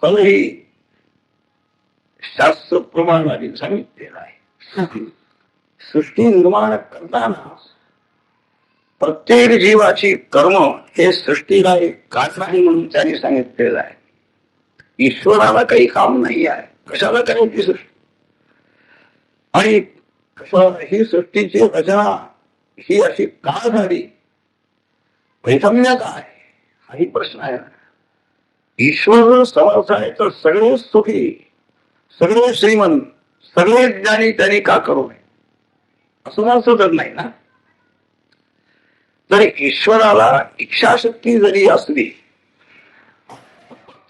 फल ही शास्त्र प्रमाणाने सांगितलेलं आहे. सृष्टी निर्माण करताना प्रत्येक जीवाची कर्म हे सृष्टीला एक कारण आहे म्हणून त्यांनी सांगितलेलं आहे. ईश्वराला काही काम नाही आहे, कशाला करायची सृष्टी आणि ही सृष्टीची रचना ही अशी का झाली, वैषम्य काय, हाही प्रश्न आहे. ईश्वर समर्थ आहे तर सगळे सुखी, सगळे श्रीमंत, सगळे ज्ञानी त्यांनी का करू नये असं माणसं तर नाही ना. तर ईश्वराला इच्छाशक्ती जरी असली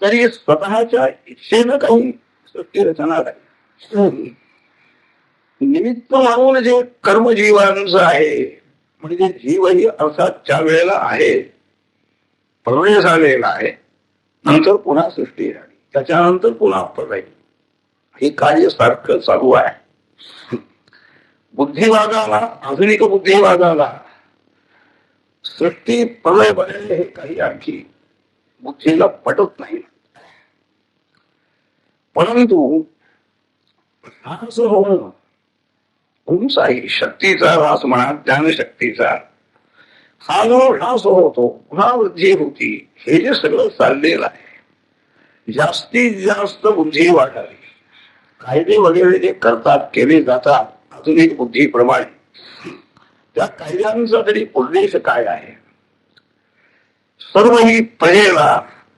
तरी स्वतःच्या इच्छेनं काही सृष्टी रचना नाही. निमित्त म्हणून जे कर्मजीवांचं आहे, म्हणजे जीवही अर्थात ज्या वेळेला आहे प्रलय झालेला आहे, नंतर पुन्हा सृष्टी झाली, त्याच्यानंतर पुन्हा प्रलय, हे कार्य सारखं चालू आहे. बुद्धिवादाला, आधुनिक बुद्धिवादाला सृष्टी प्रलय बदलले हे काही आणखी बुद्धीला पटत नाही. परंतु ह्रास होणं, कोणताही शक्तीचा ह्रास म्हणा, ज्ञानशक्तीचा हा जो ह्रास होतो, पुन्हा वृद्धी होती, हे जे सगळं चाललेलं आहे, जास्तीत जास्त बुद्धी वाढावी, कायदे वगैरे जे करतात, केले जातात आधुनिक बुद्धीप्रमाणे, त्या कायद्यांचा तरी उद्देश काय आहे? सर्व ही प्रजेला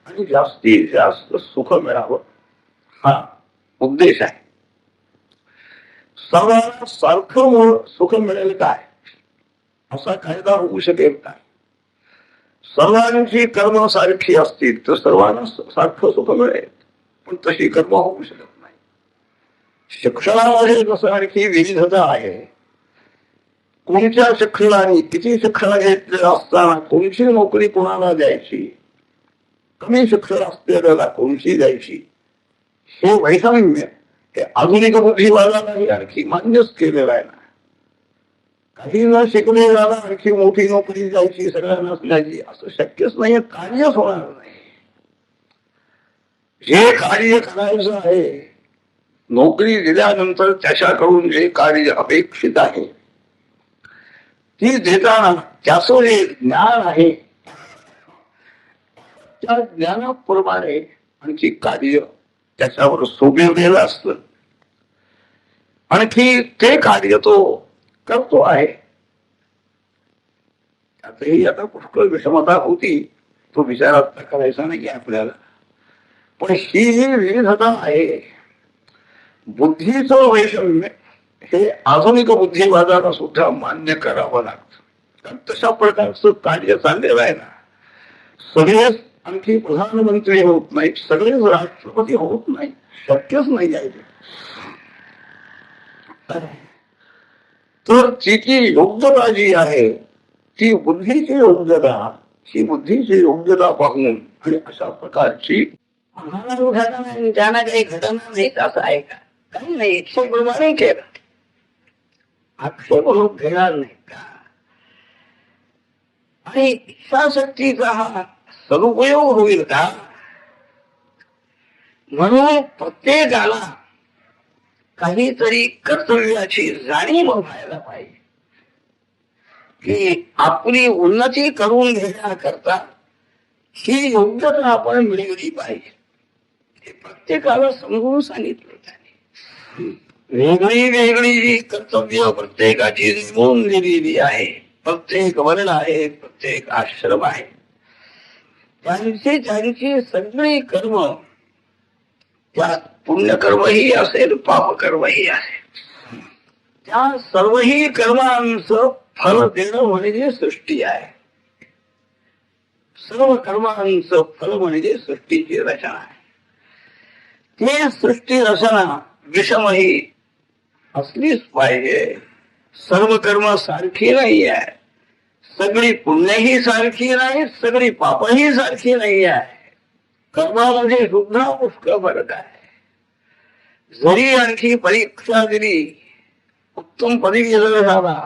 आणि जास्तीत जास्त सुख मिळावं हा उद्देश आहे. सर्वांना सारखं सुख मिळेल काय असा कायदा होऊ शकेल काय? सर्वांची कर्म सारखी असतील तर सर्वांना सारखं सुख मिळेल, पण तशी कर्म होऊ शकत नाही. शिक्षणामध्ये जसं आणखी विविधता आहे, कोणत्या शिक्षणाने किती शिक्षण घेतलेलं असताना कोणची नोकरी कोणाला द्यायची, कमी शिक्षण असलेल्याला कोणची द्यायची, हे वैषम्य हे आधुनिक बुद्धिवादालाही आणखी मान्यच केलेलं आहे ना. काही न शिकलेला आणखी मोठी नोकरी द्यायची, सगळ्यांना द्यायची असं शक्यच नाही, कार्यच होणार नाही. जे कार्य करायचं आहे, नोकरी दिल्यानंतर त्याच्याकडून जे कार्य अपेक्षित आहे ती देताना त्याचं जे ज्ञान आहे त्या ज्ञानाप्रमाणे आणखी कार्य त्याच्यावर सोपवलेलं असतं, आणखी ते कार्य तो करतो आहे. त्यातही आता पुष्कळ विषमता होती, तो विचारात करायचा नाही आपल्याला. पण ही जी विविधता आहे, बुद्धीचं वैषम्य हे आधुनिक बुद्धिवादाला सुद्धा मान्य करावं लागतं. कारण तशा प्रकारचं कार्य चाललेलं आहे ना. सगळेच आणखी प्रधानमंत्री होत नाही, सगळेच राष्ट्रपती होत नाही, शक्यच नाही आहे. तर तिची योग्यता जी आहे ती बुद्धीची योग्यता, ही बुद्धीची योग्यता पाहून आणि अशा प्रकारची ज्यांना काही घटना नाहीत असं आहे का? काही नाही, इच्छेप्रमाणे केलं, आक्षेप होत घेणार नाही का? आणि इच्छाशक्तीचा हा सदुपयोग होईल का? म्हणून प्रत्येकाला काहीतरी कर्तव्याची जाणीव व्हायला पाहिजे की आपली उन्नती करून घेण्याकरता ही योग्यता आपण मिळवली पाहिजे. हे प्रत्येकाला समजून सांगितलं त्याने. वेगळी वेगळी जी कर्तव्य प्रत्येकाची नेमून दिलेली आहे, प्रत्येक वर्ण आहे, प्रत्येक आश्रम आहे, त्यांची त्यांची सगळी कर्म, त्यात पुण्यकर्मही असेल, पापकर्मही असेल, त्या सर्वही कर्मांचं फल देणं म्हणजे सृष्टी आहे. सर्व कर्मांचं फल म्हणजे सृष्टीची रचना आहे. ती सृष्टी रचना विषमही असलीच पाहिजे. सर्व कर्म सारखी नाही आहे, सगळी पुण्यही सारखी नाही, सगळी पापही सारखी नाही आहे. कर्मामध्ये सुद्धा पुष्कळ फरक आहे. जरी आणखी परीक्षा दिली, उत्तम पदवी जर झाला,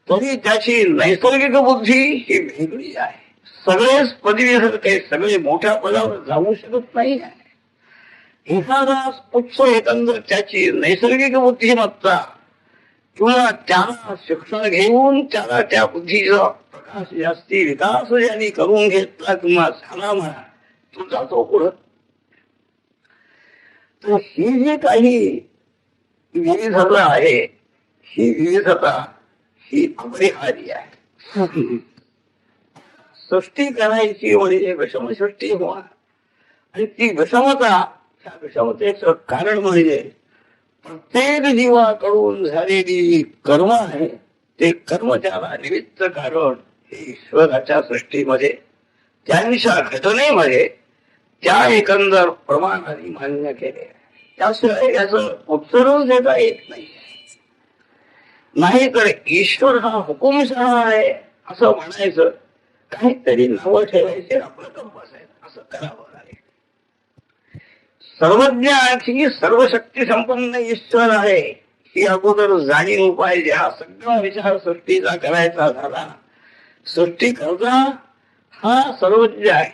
तरी त्याची नैसर्गिक बुद्धी ही वेगळी आहे. सगळेच पदवीधर काही सगळे मोठ्या पदावर जाऊ शकत नाही आहे. एखादा पुच्छ एकंदर त्याची नैसर्गिक बुद्धिमत्ता किंवा त्याला शिक्षण घेऊन त्याला त्या बुद्धीचा प्रकाश जास्ती विकास ज्यांनी करून घेतला किंवा झाला म्हणा तुझा तो पुढं. तर ही जी काही विविधता आहे ही विविधता ही अपरिहार्य आहे. सृष्टी करायची म्हणजे विषमसृष्टी होणार आणि ती विषमता त्या विषमतेचं कारण म्हणजे प्रत्येक जीवाकडून झालेली कर्म आहे ते कर्म त्याला निमित्त कारण हे ईश्वराच्या सृष्टीमध्ये त्यांच्या घटनेमध्ये त्या एकंदर प्रमाणाने मान्य केले. त्याशिवाय याचं उत्तरच देता येत नाही. नाहीतर ईश्वर हा हुकुमशाह आहे असं म्हणायचं, काहीतरी नावं ठेवायचे आपलं काम बसायचं, असं करावं लागेल. सर्वज्ञ आणखी सर्वशक्ती संपन्न ईश्वर आहे ही अगोदर जाणीव पाहिजे. हा सगळा विचार सृष्टीचा करायचा झाला. सृष्टी करता हा सर्वज्ञ आहे,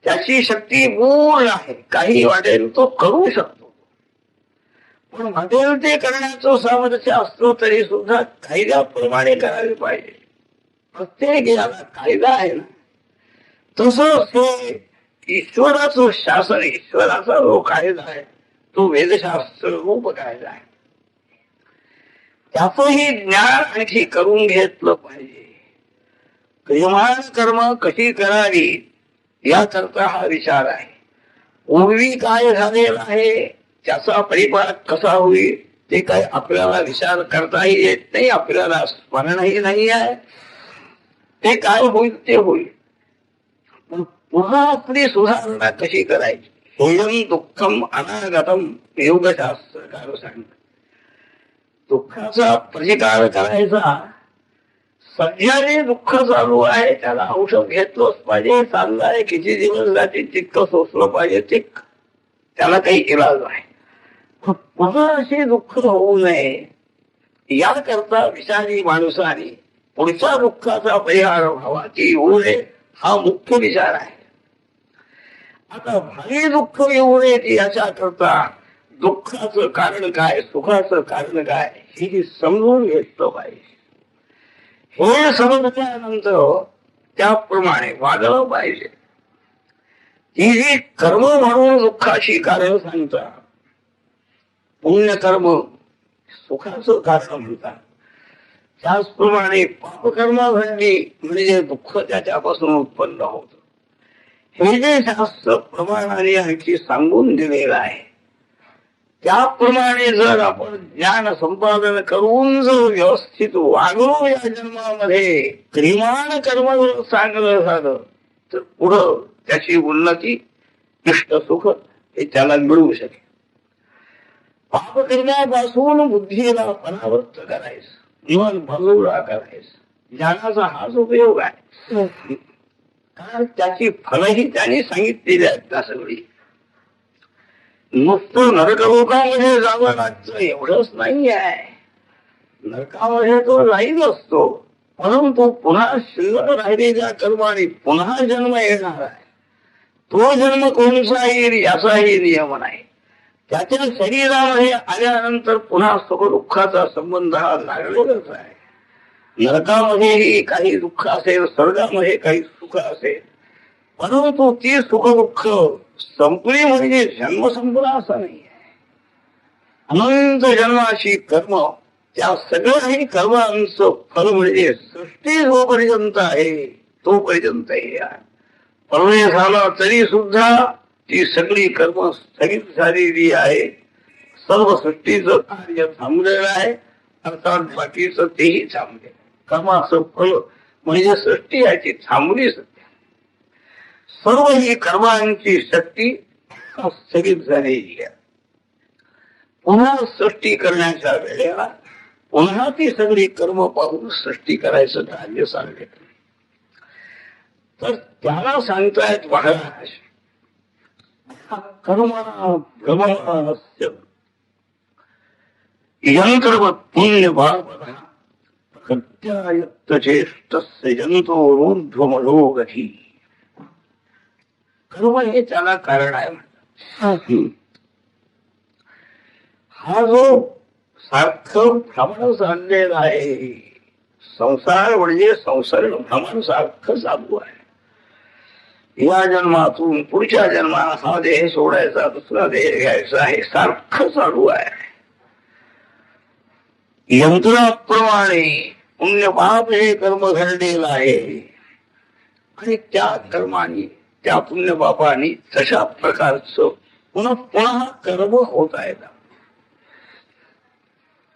त्याची शक्ती पूर्ण आहे, काही वाटेल तो करू शकतो. पण वाटेल ते करण्याचं सामर्थ्य असतो तरी सुद्धा कायद्याप्रमाणे करायला पाहिजे. प्रत्येक याला कायदा आहे ना, तसंच हे ईश्वराचं शासन, ईश्वराचा जो कायदा आहे तो वेदशास्त्र रूप कायदा आहे. त्याचंही ज्ञान आणखी करून घेतलं पाहिजे. क्रियमान कर्म कशी करावी याकरता हा विचार आहे. पूर्वी काय झालेला आहे त्याचा परिपाक कसा होईल ते काय आपल्याला विचार करताही येत नाही, आपल्याला स्मरणही नाही आहे. ते काय होईल ते होईल. पण पुन्हा आपली सुधारणा कशी करायची, सोयम दुःखम अनागतम योगशास्त्रकार सांगतात. दुःखाचा प्रतिकार करायचा. सध्या जे दुःख चालू आहे त्याला औषध घेतलंच पाहिजे. चाललाय किती दिवस जाते तितकं सोसलं पाहिजे, तितक त्याला काही इलाज आहे. पुन्हा असे दुःख होऊ नये याकरता विचारी माणसाने पुढच्या दुःखाचा परिहार व्हावा की येऊ नये हा मुख्य विचार आहे. आता भारी दुःख येऊ नये याच्या करता दुःखाचं कारण काय, सुखाचं कारण काय हे समजून घेतलं पाहिजे. हे समजल्यानंतर त्याप्रमाणे वागलं पाहिजे. ही जी कर्म म्हणून दुःखाची कारण सांगतात, पुण्यकर्म सुखाचं कारण म्हणतात, त्याचप्रमाणे पापकर्म घडली म्हणजे दुःख त्याच्यापासून उत्पन्न होत. हे जे शास्त्र प्रमाणाने आणखी सांगून दिलेलं आहे त्याप्रमाणे जर आपण ज्ञान संपादन करून जर व्यवस्थित वागलो या जन्मामध्ये, क्रियमान कर्म जर चांगलं झालं तर पुढं त्याची उन्नती इष्ट सुख हे त्याला मिळू शकेल. पापकर्मापासून बुद्धीला परावृत्त करायचं, जीवन भरवळा करायचं, ज्ञानाचा हाच उपयोग आहे. कारण त्याची फलही त्यांनी सांगितलेली आहेत त्या सगळी. नुसतं नरकलोकामध्ये जावं लागतं एवढंच नाही आहे. नरकामध्ये तो जाईल असतो, परंतु पुन्हा शिल्लक राहिलेल्या कर्माने पुन्हा जन्म येणार आहे. तो जन्म कोणता येईल याचाही नियम नाही. त्याच्या शरीरामध्ये आल्यानंतर पुन्हा सुख दुःखाचा संबंध हा लागलेलाच आहे. नरकामध्येही काही दुःख असेल, स्वर्गामध्ये काही सुख असेल, परंतु ती सुख दुःख संपली म्हणजे जन्म संपला असं नाही आहे. अनंत जन्माची कर्म, त्या सगळ्याही कर्मांचं फल म्हणजे सृष्टी जोपर्यंत आहे तोपर्यंत हे आहे. प्रलय झाला तरी सुद्धा ती सगळी कर्म स्थगित झालेली आहे. सर्व सृष्टीचं कार्य थांबलेलं आहे, अर्थात बाकीचं तेही थांबले. कर्माचं फल म्हणजे सृष्टी आहे ती थांबली सध्या. सर्व ही कर्मांची शक्ती स्थगित झालेली आहे. पुन्हा सृष्टी करण्याच्या वेळेला पुन्हा ती सगळी कर्म पाहून सृष्टी करायचं कार्य सांगते. तर त्याला सांगतायत महाराज, कर्मस्य यंत्रवत् पुण्यभावः प्रत्यायत्तचेष्टस्य जंतोरूर्ध्वमधोगती. कर्म हे त्याला कारण आहे म्हणतात. हा जो सारखं भ्रमण चाललेला आहे, संसार म्हणजे संसर्ग भ्रमण सारखं चालू आहे. या जन्मातून पुढच्या जन्मात हा देह सोडायचा, दुसरा देह घ्यायचा, हे सारखं चालू आहे. यंत्राप्रमाणे पुण्य पाप हे कर्म घडलेलं आहे आणि त्या कर्माने, त्या पुण्य पापाने तशा प्रकारचं पुन्हा पुन्हा कर्म होत आहेत.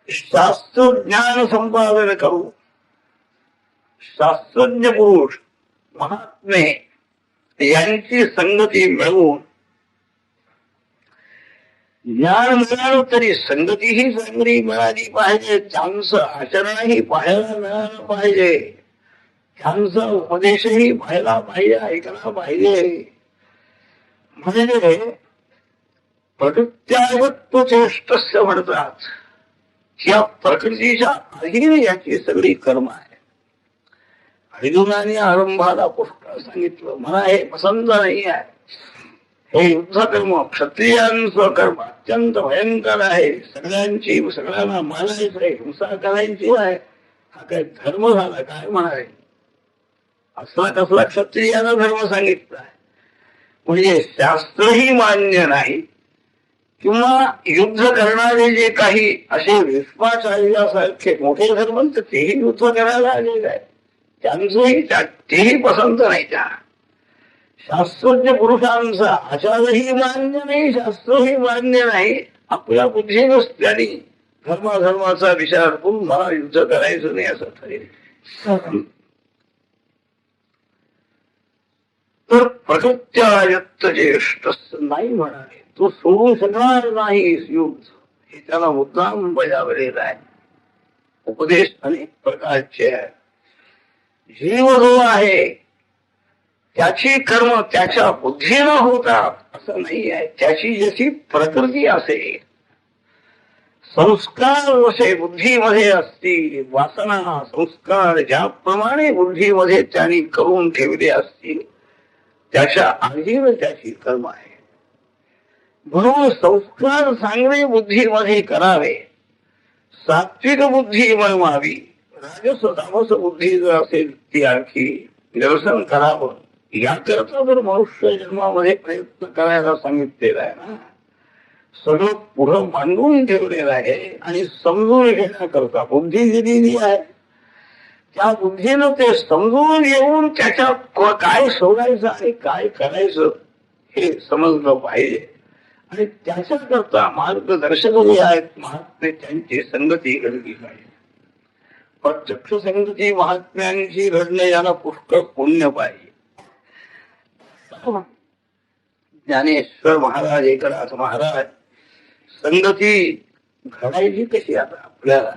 शास्त्रज्ञान संपादन करू, शास्त्रज्ञ पुरुष महात्मे यांची संगती मिळवून ज्ञान मिळालं तरी संगतीही चांगली मिळाली पाहिजे, त्यांचं आचरणही पाहायला मिळालं पाहिजे, त्यांचा उपदेशही पाहायला पाहिजे, ऐकला पाहिजे. म्हणजे प्रकृत्यागत्व चेष्टस्य म्हणतात, या प्रकृतीच्या अधीन याची सगळी कर्म आहे. अर्जुनाने आरंभाला पुष्कळ सांगितलं, मला हे पसंत नाही आहे, हे युद्ध कर्म क्षत्रियांचं कर्म अत्यंत भयंकर आहे, सगळ्यांना मारायचं आहे, हिंसा करायची आहे, हा काय धर्म झाला काय म्हणाले. असला कसला क्षत्रियाला धर्म सांगितला आहे. म्हणजे शास्त्रही मान्य नाही किंवा युद्ध करणारे जे काही असे भीष्माचार्यासारखे मोठे धर्मंत तेही युद्ध करायला आलेले आहे, त्यांचंही तेही पसंत नाही. त्या शास्त्रज्ञ पुरुषांचा आचारही मान्य नाही, शास्त्रही मान्य नाही. आपल्या बुद्धीनच त्यांनी धर्माचा विचार करून मला युद्ध करायचं नाही असं ठरेल. तर प्रकृत्यायत्त ज्येष्ठ नाही म्हणाले, तो सोडू शकणार नाही युद्ध, हे त्याला मुद्दाम बजावलेला आहे. उपदेश अनेक प्रकारचे आहे. जीव जो आहे त्याची कर्म त्याच्या बुद्धीनं होतात असं नाही आहे. त्याची जशी प्रकृती असेल, संस्कार जसे बुद्धीमध्ये असतील, वासना संस्कार ज्याप्रमाणे बुद्धीमध्ये त्यांनी करून ठेवले असतील, त्याच्या अधीन त्याची कर्म आहे. म्हणून संस्कार चांगले बुद्धीमध्ये करावे, सात्विक बुद्धी बनवावी, राजस तामस बुद्धी जर असेल ती आणखी निरसन करावं. याकरता जर मनुष्य जन्मामध्ये प्रयत्न करायला सांगितलेला आहे ना, सगळं पुढं मांडून ठेवलेलं आहे आणि समजून घेण्याकरता बुद्धी दिलेली आहे. त्या बुद्धीनं ते समजून घेऊन त्याच्यात काय सोडायचं आणि काय करायचं हे समजलं पाहिजे. आणि त्याच्याकरता मार्गदर्शक जे आहेत महात्मे, त्यांची संगती घडली पाहिजे. प्रत्यक्ष संगती महात्म्यांची घडणे याला पुष्कळ पुण्य पाहिजे. ज्ञानेश्वर महाराज, एकनाथ महाराज, संगती घडायची कशी आता आपल्याला,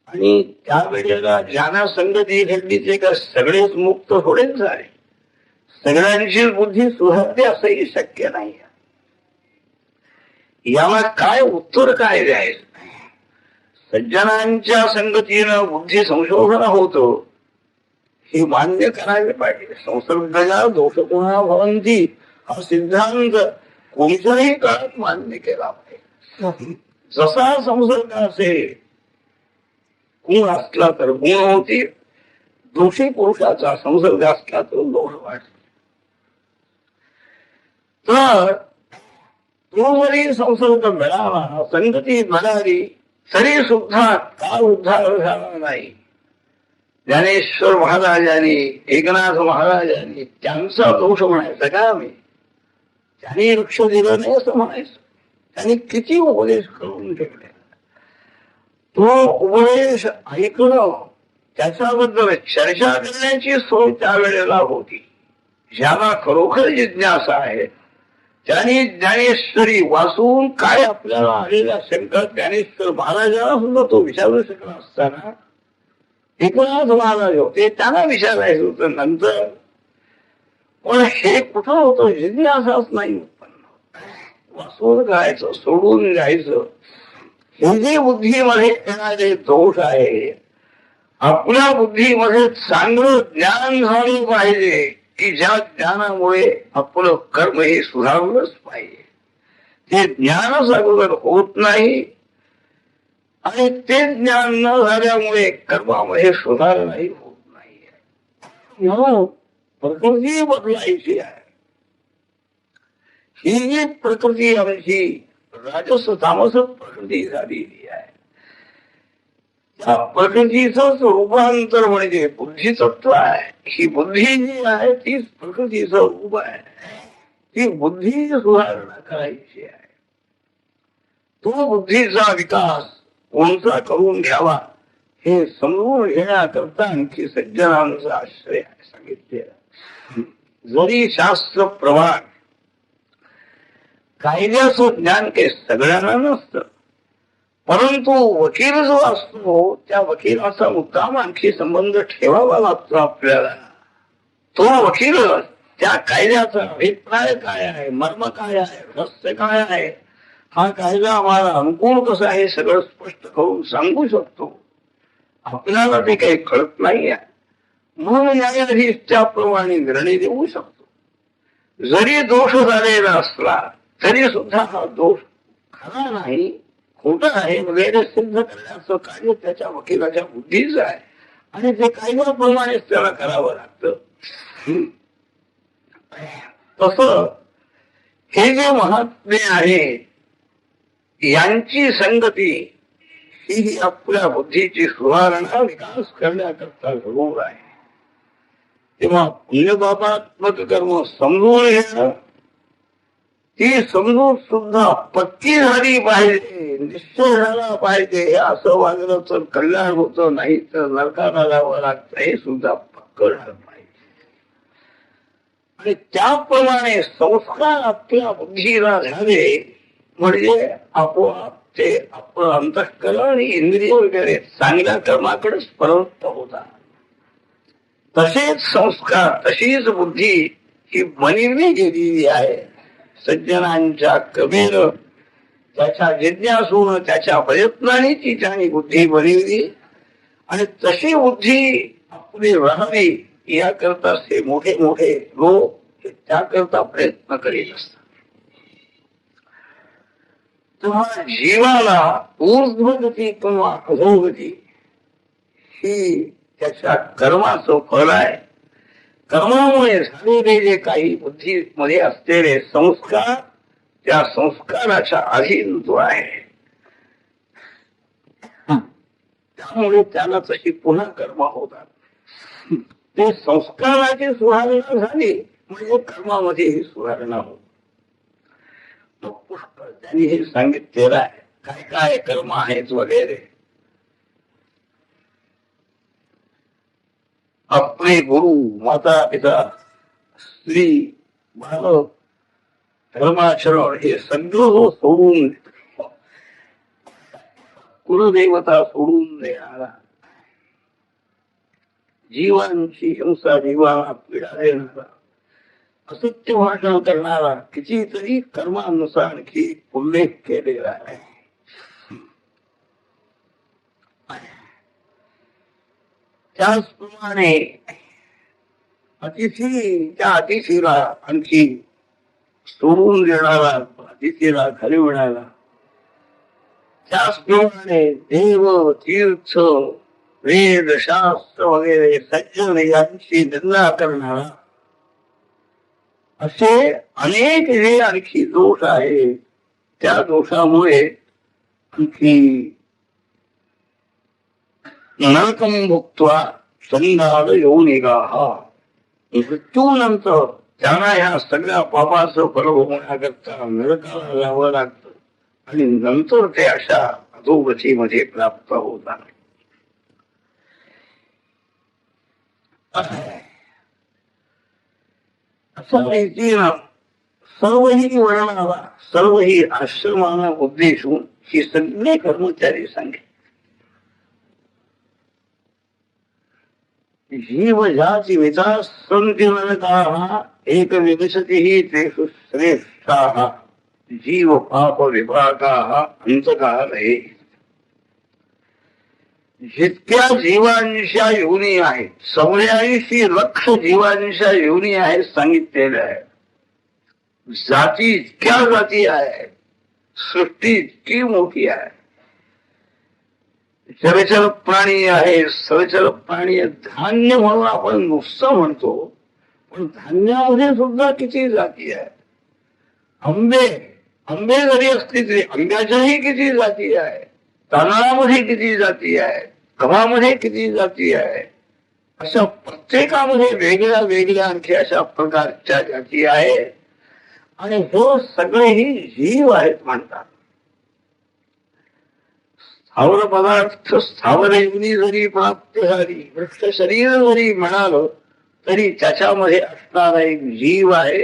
आणि त्यावेळेला ज्यांना संगती घडली ते का सगळेच मुक्त थोडेच झाले, सगळ्यांची बुद्धी सुधारते असंही शक्य नाही. याला काय उत्तर काय द्यायचं. सज्जनांच्या संगतीनं बुद्धी संशोधन होतं हे मान्य करायला पाहिजे. संसर्गजा दोष गुणा भवंती हा सिद्धांत कोणत्याही काळात मान्य केला पाहिजे. जसा संसर्ग असेल, गुण असला तर गुण होती, दोषी पुरुषाचा संसर्ग असला तर दोष वाढते. तर तो जरी संसर्ग मिळाला, संगती मिळाली, तरी सुद्धा काळ उद्धार झाला नाही. ज्ञानेश्वर महाराजांनी, एकनाथ महाराजांनी त्यांचा दोष म्हणायचा का आम्ही, त्यांनी लक्ष दिलं नाही असं म्हणायचं. त्यांनी किती उपदेश करून ठेवले, तो उपदेश ऐकणं, त्याच्याबद्दल चर्चा करण्याची सोय त्यावेळेला होती. ज्याला खरोखर जिज्ञासा आहे त्यांनी ज्ञानेश्वरी वाचून काय आपल्याला आलेल्या शंका ज्ञानेश्वर महाराजांना सुद्धा तो विचारू शकला असताना, एकनाथ महाराज होते त्यांना विचारायचं होतं नंतर. पण हे कुठं होतं, जिज्ञासाच नाही उत्पन्न. वाचून गायचं, सोडून जायचं, हे जे बुद्धीमध्ये येणारे दोष आहे, आपल्या बुद्धीमध्ये चांगलं ज्ञान झालं पाहिजे, की ज्या ज्ञानामुळे आपलं कर्म हे सुधारलंच पाहिजे. ते ज्ञानच अगोदर होत नाही आणि ते ज्ञान न झाल्यामुळे कर्मामध्ये सुधारणाही होत नाही. म्हणून प्रकृती बदलायची आहे. ही जी प्रकृती आमची राजस तामस प्रकृती झालेली आहे, त्या प्रकृतीच रूपांतर म्हणजे बुद्धितत्व आहे. ही बुद्धी जी आहे तीच प्रकृतीचं रूप आहे. ती बुद्धी सुधारणा करायची आहे. तो बुद्धीचा विकास कोणता करून घ्यावा हे समजून घेण्याकरता आणखी सज्जनांचा आश्रय सांगितलेला. जरी शास्त्र प्रमाण कायद्याचं ज्ञान काही सगळ्यांना नसतं, परंतु वकील जो असतो त्या वकिलाचा मुद्दाम आणखी संबंध ठेवावा लागतो आपल्याला. तो वकील त्या कायद्याचा अभिप्राय काय आहे, मर्म काय आहे, रहस्य काय आहे, हा कायदा आम्हाला अनुकूल कसा आहे सगळं स्पष्ट करून सांगू शकतो. आपल्याला ते काही कळत नाही आहे, म्हणून न्यायाधीश त्याप्रमाणे निर्णय देऊ शकतो. जरी दोष झालेला असला तरी सुद्धा हा दोष खरा नाही, खोटा आहे वगैरे सिद्ध करण्याचं कार्य त्याच्या वकिलाच्या बुद्धीच आहे आणि ते कायद्याप्रमाणेच त्याला करावं लागतं. तस हे जे महात्मे आहे यांची संगती ही आपल्या बुद्धीची सुधारणा विकास करण्याकरता जरूर आहे. तेव्हा पुण्यपापात्मक कर्म समजून घेणं, ती समजून सुद्धा पक्की झाली पाहिजे, निश्चय झाला पाहिजे. असं वागलं तर कल्याण होतं, नाही तर नरकाला जावं लागतं, हे सुद्धा पक्क झालं पाहिजे. आणि त्याप्रमाणे संस्कार आपल्या बुद्धीला झाले म्हणजे आपोआप ते आपलं अंतःकरण आणि इंद्रिय वगैरे चांगल्या कर्माकडेच प्रवृत्त होतात. तसेच संस्कार, तशीच बुद्धी ही बनवली गेलेली आहे. सज्जनांच्या कृपेनं, त्याच्या जिज्ञासून, त्याच्या प्रयत्नाने ती त्याने बुद्धी बनवली आणि तशी बुद्धी आपली राहावी याकरता हे मोठे मोठे लोक त्याकरता प्रयत्न करीत असतात. तेव्हा जीवाला ऊर्ध्वगती किंवा अधोगती ही त्याच्या कर्माचं फळ आहे. कर्मामुळे झालेले जे काही बुद्धीमध्ये असलेले संस्कार, त्या संस्काराच्या अधीन तो आहे. त्यामुळे त्याला तशी पुन्हा कर्म होतात. ते संस्काराची सुधारणा झाली म्हणजे कर्मामध्ये सुधारणा होत. पुष्कळ त्यांनी हे सांगितलेलं आहे, काय काय कर्म आहेत वगैरे. आपले गुरु, माता पिता, स्त्री, बालक, धर्माचरण हे सगळं सोडून, कुलदेवता सोडून देणारा, जीवांची हिंसा, जीवाला पीडा देणारा, असत्य भाषण करणारा कितीतरी कर्मानुसार आणखी उल्लेख केलेला आहे. त्याचप्रमाणे अतिथी, त्या अतिथीला आणखी सोडून देणारा, अतिथीला घालविणारा, त्याचप्रमाणे देव, तीर्थ, वेद, शास्त्र वगैरे सज्जन यांची निंदा करणारा, असे अनेक जे आणखी दोष आहेत. त्या दोषामुळे आणखी नरकं भुक्त्वा संघात योनिगाः, मृत्यूनंतर त्यांना ह्या सगळ्या पापाचं फळ भोगण्याकरता नरकाला जावं लागतं आणि नंतर ते अशा अधोगतीमध्ये प्राप्त होतात. अशा रीतीनं सर्वही वर्णाला, सर्वही आश्रमाला उद्देशून ही सगळे कर्मचारी सांगितले. जीव जाती विकास संति नरकाः एकविंशतिः तेषु श्रेष्ठाः जीव पाप विभागाः अंतकाले. जितक्या जीवांच्या योनी आहेत 84 लक्ष जीवांच्या योनी आहेत सांगितलेल्या आहे. जाती इतक्या जाती आहे, सृष्टी इतकी मोठी आहे. जलचर प्राणी आहे, सरचर प्राणी आहे. धान्य म्हणून आपण नुसतं म्हणतो, पण धान्यामध्ये सुद्धा किती जाती आहे. आंबे जरी असली तरी आंब्याच्याही किती जाती आहे. तांदळामध्ये किती जाती आहे, गव्हामध्ये किती जाती आहे. अशा प्रत्येकामध्ये वेगळ्या वेगळ्या आणखी अशा प्रकारच्या जाती आहेत. आणि हे सगळेही जीव आहेत म्हणतात. स्थावर पदार्थ स्थावर योनी जरी प्राप्त झाली, वृक्ष शरीर जरी म्हणाल तरी त्याच्यामध्ये असणारा एक जीव आहे.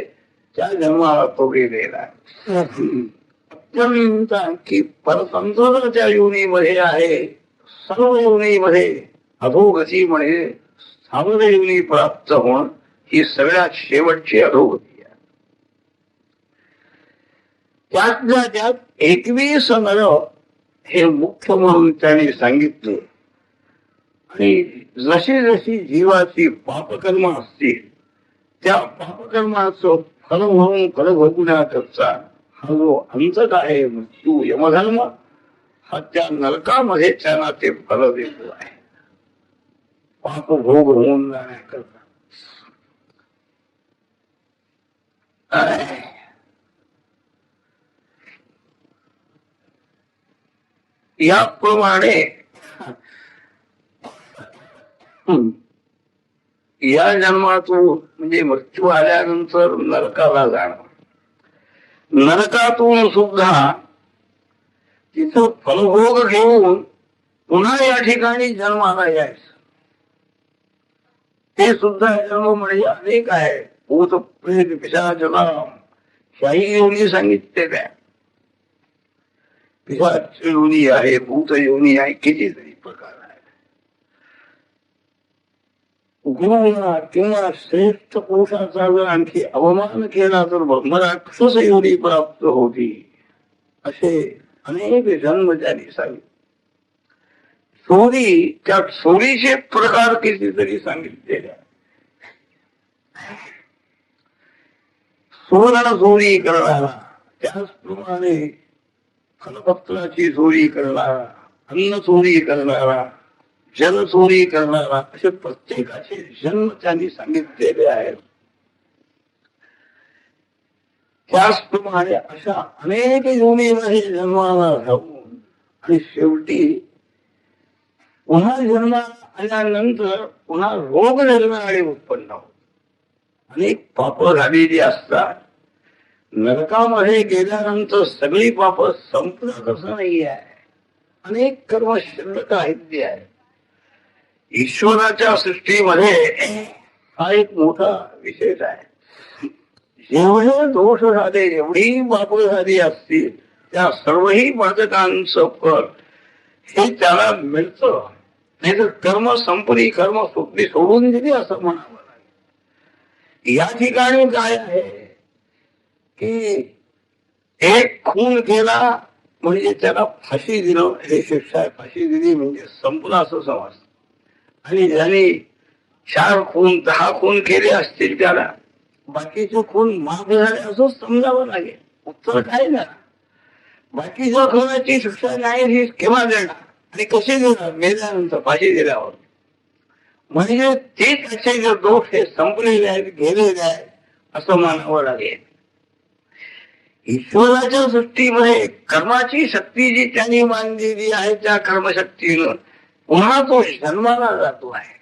त्या जन्माला तो गेलेला आहे. अत्यंत आणखी परतंत्र त्या योनीमध्ये आहे. सर्व योनीमध्ये अधोगती म्हणजे स्थावर योनी प्राप्त होणं ही सगळ्यात शेवटची अधोगती आहे. त्यातल्या त्यात 21 नर हे मुख्य म्हणून त्यांनी सांगितलं. आणि जशी जशी जीवाची पापकर्म असतील त्या पापकर्माचं फल म्हणून फल भोगण्याकरता हा जो अंतक आहे मृत्यू यमधर्म, हा त्या नरकामध्ये त्यांना ते फल देतो आहे. पाप भोग होऊन जाण्याकरता. याप्रमाणे या जन्मातून म्हणजे मृत्यू आल्यानंतर नरकाला जाणं. नरकातून सुद्धा तिथं फलभोग घेऊन पुन्हा या ठिकाणी जन्माला यायचं. ते सुद्धा जन्म म्हणजे अनेक आहे. भूत प्रेत पिशाच शाही योनी सांगितलेल्या आहे. पिशाच योनी आहे, भूत योनी आहे, कितीतरी प्रकार आहे. गुरुना किंवा श्रेष्ठ पुरुषाचा जर आणखी अवमान केला तर ब्रह्मराक्षस योनी प्राप्त होती. असे अनेक जन्म त्यांनी सांगितले. चोरी, त्या चोरीचे प्रकार कितीतरी सांगितलेले आहे. सुवर्ण चोरी करणारा, त्याचप्रमाणे फलपत्राची चोरी करणारा, अन्न चोरी करणारा, जल चोरी करणारा, असे प्रत्येकाचे जन्म त्यांनी सांगितलेले आहेत. त्याचप्रमाणे अशा अनेक योनीमध्ये जन्माला राहून आणि शेवटी पुन्हा जन्माला आल्यानंतर पुन्हा रोग निर्माणे उत्पन्न होत. अनेक पाप झालेली असतात. नरकामध्ये गेल्यानंतर सगळी पाप संपत असं नाही आहे. अनेक कर्म शिल्लक आहेत ते आहे. ईश्वराच्या सृष्टीमध्ये हा एक मोठा विशेष आहे. जेवढे दोष झाले, एवढी पाप झाली असतील, त्या सर्वही बाधकांचं फळ हे त्याला मिळतं. नाही तर कर्म संपली, कर्म सुटली, सोडून दिली असं म्हणावं लागेल. या ठिकाणी काय आहे की एक खून केला म्हणजे त्याला फाशी दिलं हे शिक्षा आहे. फाशी दिली म्हणजे संपला असं समज. आणि ज्याने 4 खून 10 खून केले असतील त्याला बाकीचे खून माफ झाले असं समजावं लागेल. उत्तर काय ना, बाकीच्या खुनाची शिक्षा न्यायाधीश केव्हा देणार आणि कशी देणार? मेल्यानंतर, फाशी दिल्यावर. म्हणजे ते त्याचे जे दोष हे संपलेले आहेत, गेलेले आहेत असं मानावं लागेल. ईश्वराच्या सृष्टीमध्ये कर्माची शक्ती जी त्यांनी मानलेली आहे, त्या कर्मशक्तीनं पुन्हा तो जन्माला जातो आहे.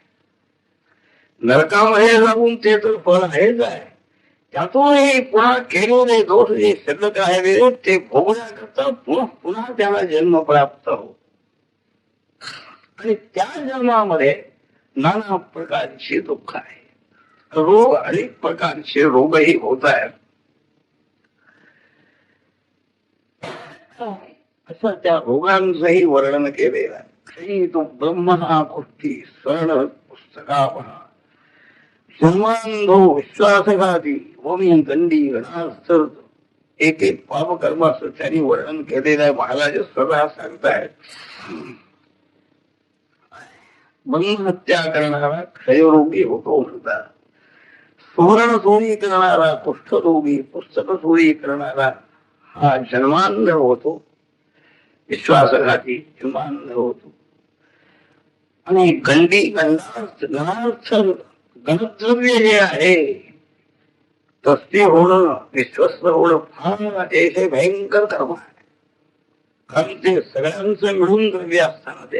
नरकामध्ये जाऊन ते तर फळ आहेच आहे. त्यातूनही पुन्हा केलेले दोष जे शिल्लक राहिलेले ते भोगण्याकरता पुन्हा त्याला जन्म प्राप्त हो. आणि त्या जन्मामध्ये नाना प्रकारची दुःख आहे. रोग, अनेक प्रकारचे रोगही होत आहेत. असं त्या रोगांचंही वर्णन केलेलं आहे. तो ब्रह्मणा गोष्टी स्वर्ण पुस्तका पहा. जन्मांधो विश्वासघाती ओमी गंडी गणास्थ. एक एक पापकर्माचं त्यांनी वर्णन केलेलं आहे. महाराज स्वतः सांगतायत. ब्रह्महत्या करणारा क्षयरोगी होतो म्हणतात. सुवर्ण चोरी करणारा कुष्ठरोगी, पुस्तक चोरी करणारा हा जन्मांध होतो, विश्वासघाती जन्मांध होतो. आणि गंडी गंधार्थ गणार्थ गणद्रव्य जे आहे तस्ती होणं, विश्वस्त होणं फार अतिशय भयंकर कर्म आहे. कारण ते सगळ्यांचं मिळून द्रव्य असताना ते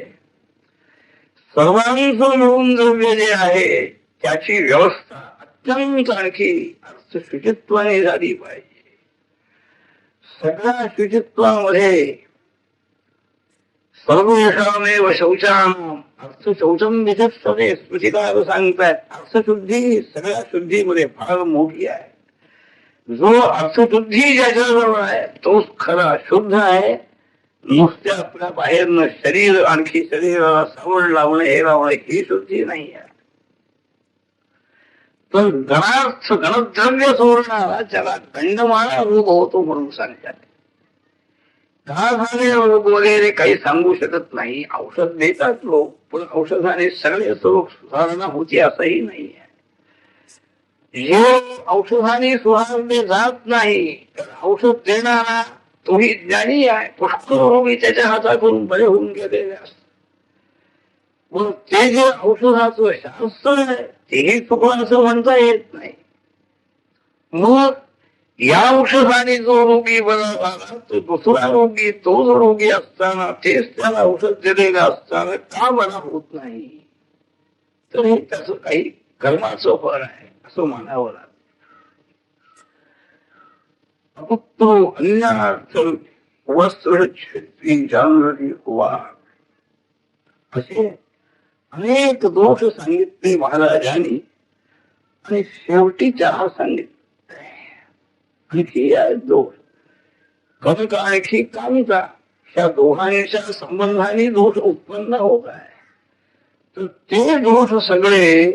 सर्वांचं मिळून द्रव्य जे आहे त्याची व्यवस्था अत्यंत आणखी अर्थ शुचित्वाने झाली पाहिजे. सगळ्या शुचित्वामध्ये सर्वेषामेव शौचानाम अर्थ शौचम विचक्षणे स्मृतिकार सांगतायत. अर्थशुद्धी सगळ्या शुद्धीमध्ये फार मोठी आहे. जो अर्थशुद्धी ज्याच्याजवळ आहे तोच खरा शुद्ध आहे. नुसत्या आपल्या बाहेरनं शरीर आणखी शरीराला सावड लावणं हे लावणं ही शुद्धी नाही आहे. तर गणार्थ गणद्रव्य सोडणारा त्याला गंडमाळा रोग होतो म्हणून सांगतात. का झाले रोग वगैरे काही सांगू शकत नाही. औषध देतात लोक, पण औषधाने सगळे रोग सुधारणा होती असंही नाही आहे. जे औषधाने सुधारले जात नाही तर औषध देणारा तोही ज्ञानी आहे. पुष्कळ रोगी त्याच्या हातातून बरे होऊन गेलेले असतात. मग ते जे औषधाचं शास्त्र आहे तेही चुकलं असं म्हणता येत नाही. मग या औषधाने जो रोगी बरा झाला तो दुसरा रोगी, तो जो रोगी असताना तेच त्याला औषध दिलेलं असताना का बरा होत नाही, तर हे त्याचं काही कर्माचं फळ आहे असं मानावं लागतं. अन्यार्थ वस्त्र जागृती हुआ असे अनेक दोष सांगितले महाराजांनी आणि शेवटी त्याला सांगितले आणखी दोष कनक आणखी कामता. ह्या दोघांच्या संबंधाने दोष उत्पन्न होत आहे. तर ते दोष सगळे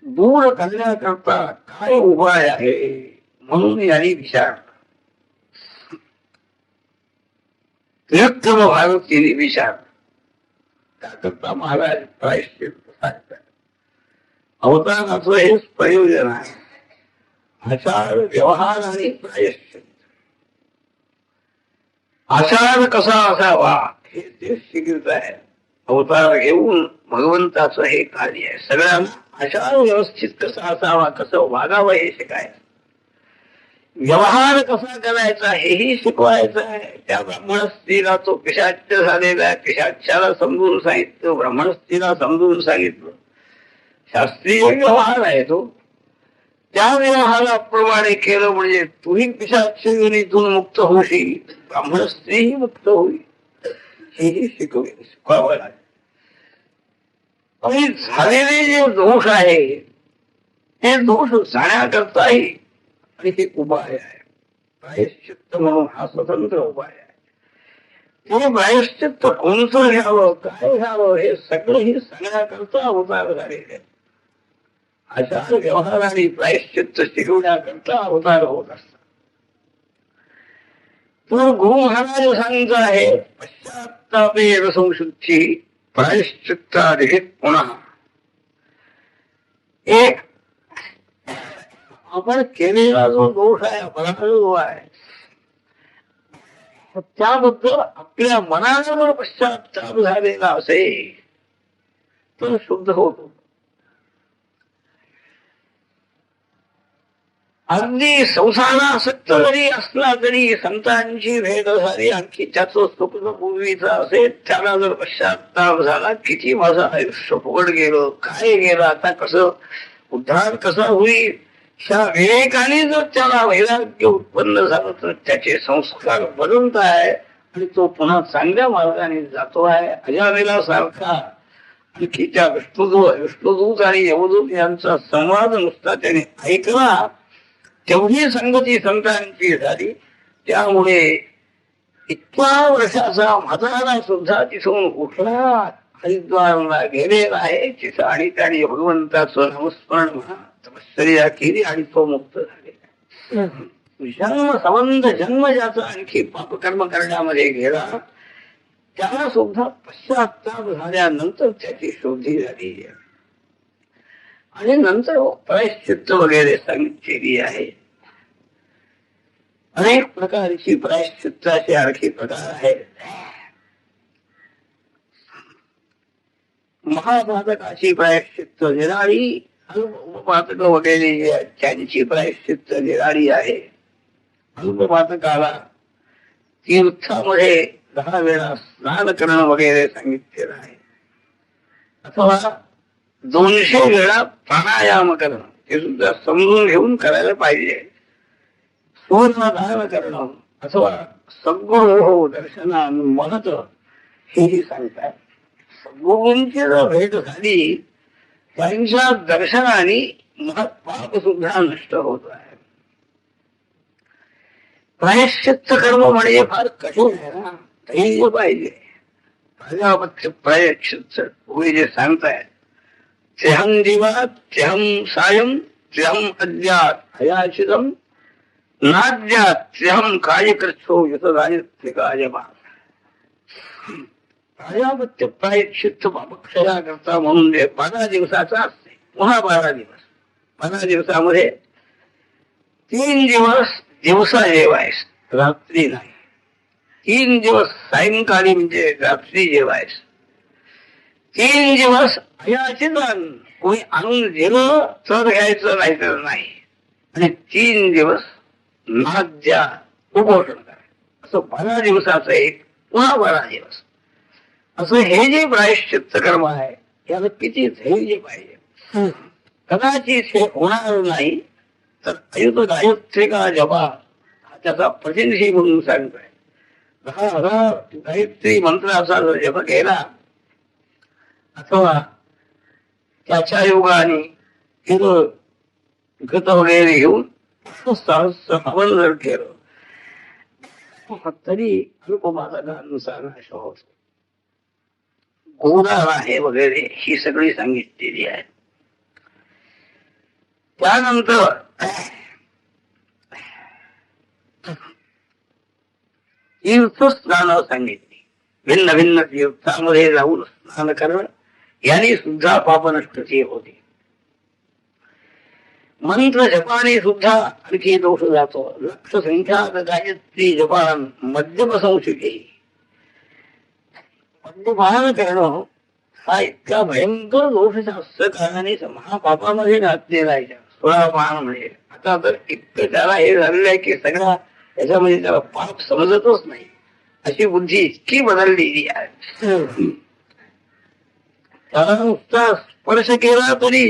दूर करण्याकरता काय उपाय आहे म्हणून यांनी विचारलं. त्रिविक्रम भारतीने विचारलं. त्याकरता महाराज प्रायश्चित्त सांगतात. अवताराचं हेच प्रयोजन आहे. आचार व्यवहार आणि प्रायश्चित्त. आचार कसा असावा हे ते शिकवत आहे. अवतार घेऊन भगवंताचं हे कार्य आहे. सगळ्यांना आचार व्यवस्थित कसा असावा, कसं वागावं हे शिकायचं. व्यवहार कसा करायचा हेही शिकवायचं आहे. त्या ब्राह्मण स्त्रीला तो पिशाच्य झालेला आहे, पिशाच्याला समजून सांगितलं, ब्राह्मण स्त्रीला समजून सांगितलं. शास्त्रीय व्यवहार आहे तो. त्या व्यवहाराप्रमाणे केलं म्हणजे तूही पिशाच्य योनीतून मुक्त होशील, ब्राह्मण स्त्रीही मुक्त होईल. हेही शिकवावं लागेल. आणि झालेले जे दोष आहे ते दोष जाण्याकरताही आणि हे उपाय आहे. प्रायश्चित्त म्हणून हा स्वतंत्र उपाय आहे. ते प्रायश्चित्त कोणतं घ्यावं, काय घ्यावं हे सगळंही सांगण्याकरता अवतार झालेले आहे. आचार व्यवहार आणि प्रायश्चित्त शिकवण्याकरता अवतार होत असतात. तर गुरु महाराज सांगत आहे पश्चात्तापे संशुद्धी प्रायश्चित्ताधिक पुन्हा. एक आपण केलेला जो दोष आहे, अपराध जो आहे, त्याबद्दल आपल्या मनाला जर पश्चात्ताप झालेला असेल तर शुद्ध होतो. अगदी संसारासक्त जरी असला तरी संतांची भेट झाली, आणखी त्याचं सुख पूर्वीचं असेल, त्याला जर पश्चात्ताप झाला किती माझं आयुष्य फुकट गेलं, काय गेलं, आता कसं उद्धार कसा होईल, ह्या विवेकाने जर त्याला वैराग्य उत्पन्न झालं तर त्याचे संस्कार बदलत आहे आणि तो पुन्हा चांगल्या मार्गाने जातो आहे. अजामिला सारखा आणखी त्या विष्णुदूत आणि यमदूत यांचा संवाद नुसता त्याने ऐकला, तेवढी संगती संतांची झाली. त्यामुळे इतक्या वर्षाचा म्हातारा सुद्धा तिथून उठला, हरिद्वारला गेलेला आहे तिथं, आणि त्याने भगवंताचं नामस्मरण म्हणा तपश्चर्या केली आणि तो मुक्त झालेला. जन्म संबंध जन्म ज्याचा आणखी पापकर्म करण्यामध्ये गेला त्याला सुद्धा पश्चाताप झाल्यानंतर त्याची शुद्धी झालेली आहे. आणि नंतर प्रायश्चित्त वगैरे सांगितलेली आहे. अनेक प्रकारची प्रायश्चित्ताचे आणखी प्रकार आहेत. महापातकाची प्रायश्चित्त निराळी, अल्पपातक वगैरे जे आहेत त्यांची प्रायश्चित्त निराळी आहे. अल्पपातकाला तीर्थामध्ये 10 वेळा स्नान करणं वगैरे सांगितलेलं आहे. अथवा 200 वेळा प्राणायाम करणं हे सुद्धा समजून घेऊन करायला पाहिजे. सूर्यधारण करणं अथवा सद्गुरू दर्शनान महत्व हेही सांगतात. सद्गुरूंची जर भेट झाली त्यांच्या दर्शनाने पाप सुद्धा नष्ट होत आहे. प्रायश्चित्त कर्म म्हणजे फार कठीण आहे ना, धैर्य पाहिजे. प्रजापत्य प्रायश्चित्त होई जे सांगतायत, त्र्यहं दिवा त्र्यहं सायं त्र्यहं अद्यात् अयाचितम नाद्यात् त्र्यहं कार्यकृच्छो यतदायत्रिकायमा. प्रजापत्य प्रायश्चित्त पापक्षया करता म्हणून 12 दिवसाचा असते. पुन्हा 12 दिवस. 12 दिवसामध्ये 3 दिवस दिवसा जेवायस, रात्री नाही. 3 दिवस सायंकाळी म्हणजे रात्री जेवायस. 3 दिवस अयाचितन, कोणी आणून दिलं तर घ्यायचं, नाही तर नाही. आणि 3 दिवस नाद्या उपोषण करायचं. असं 12 दिवसाचं एक, पुन्हा 12 दिवस. असं हे जे प्रायश्चित्त कर्म आहे याला किती धैर्य पाहिजे. कदाचित हे होणार नाही तर अयुत गायत्रिका जपा हा त्याचा प्रतिनिधी म्हणून सांगतोय. 10,000 गायत्री मंत्राचा जर जप केला अथवा त्याच्या योगाने गत वगैरे घेऊन सहस्र हवन जर केलं तरी अल्पपातकानुसार नाश होत. गोदान आहे वगैरे ही सगळी सांगितलेली आहे. त्यानंतर तीर्थस्नान सांगितली. भिन्न भिन्न तीर्थामध्ये जाऊन स्नान करणं यांनी सुद्धा पापनष्टची होते. मंत्र जपाने सुद्धा आणखी दोष जातो. लक्ष संख्यात गायत्री जपान मद्यप संस्कृती. मद्यपान करणं हा इतका भयंकर दोष असं कारणाने महापापामध्ये घातलेला आहे. 16 पान म्हणजे आता तर इतकं त्याला हे झालेलं आहे की सगळा त्याच्यामध्ये त्याला पाप समजतच नाही. अशी बुद्धी इतकी बदललेली आहे. त्याला नुसता स्पर्श केला तरी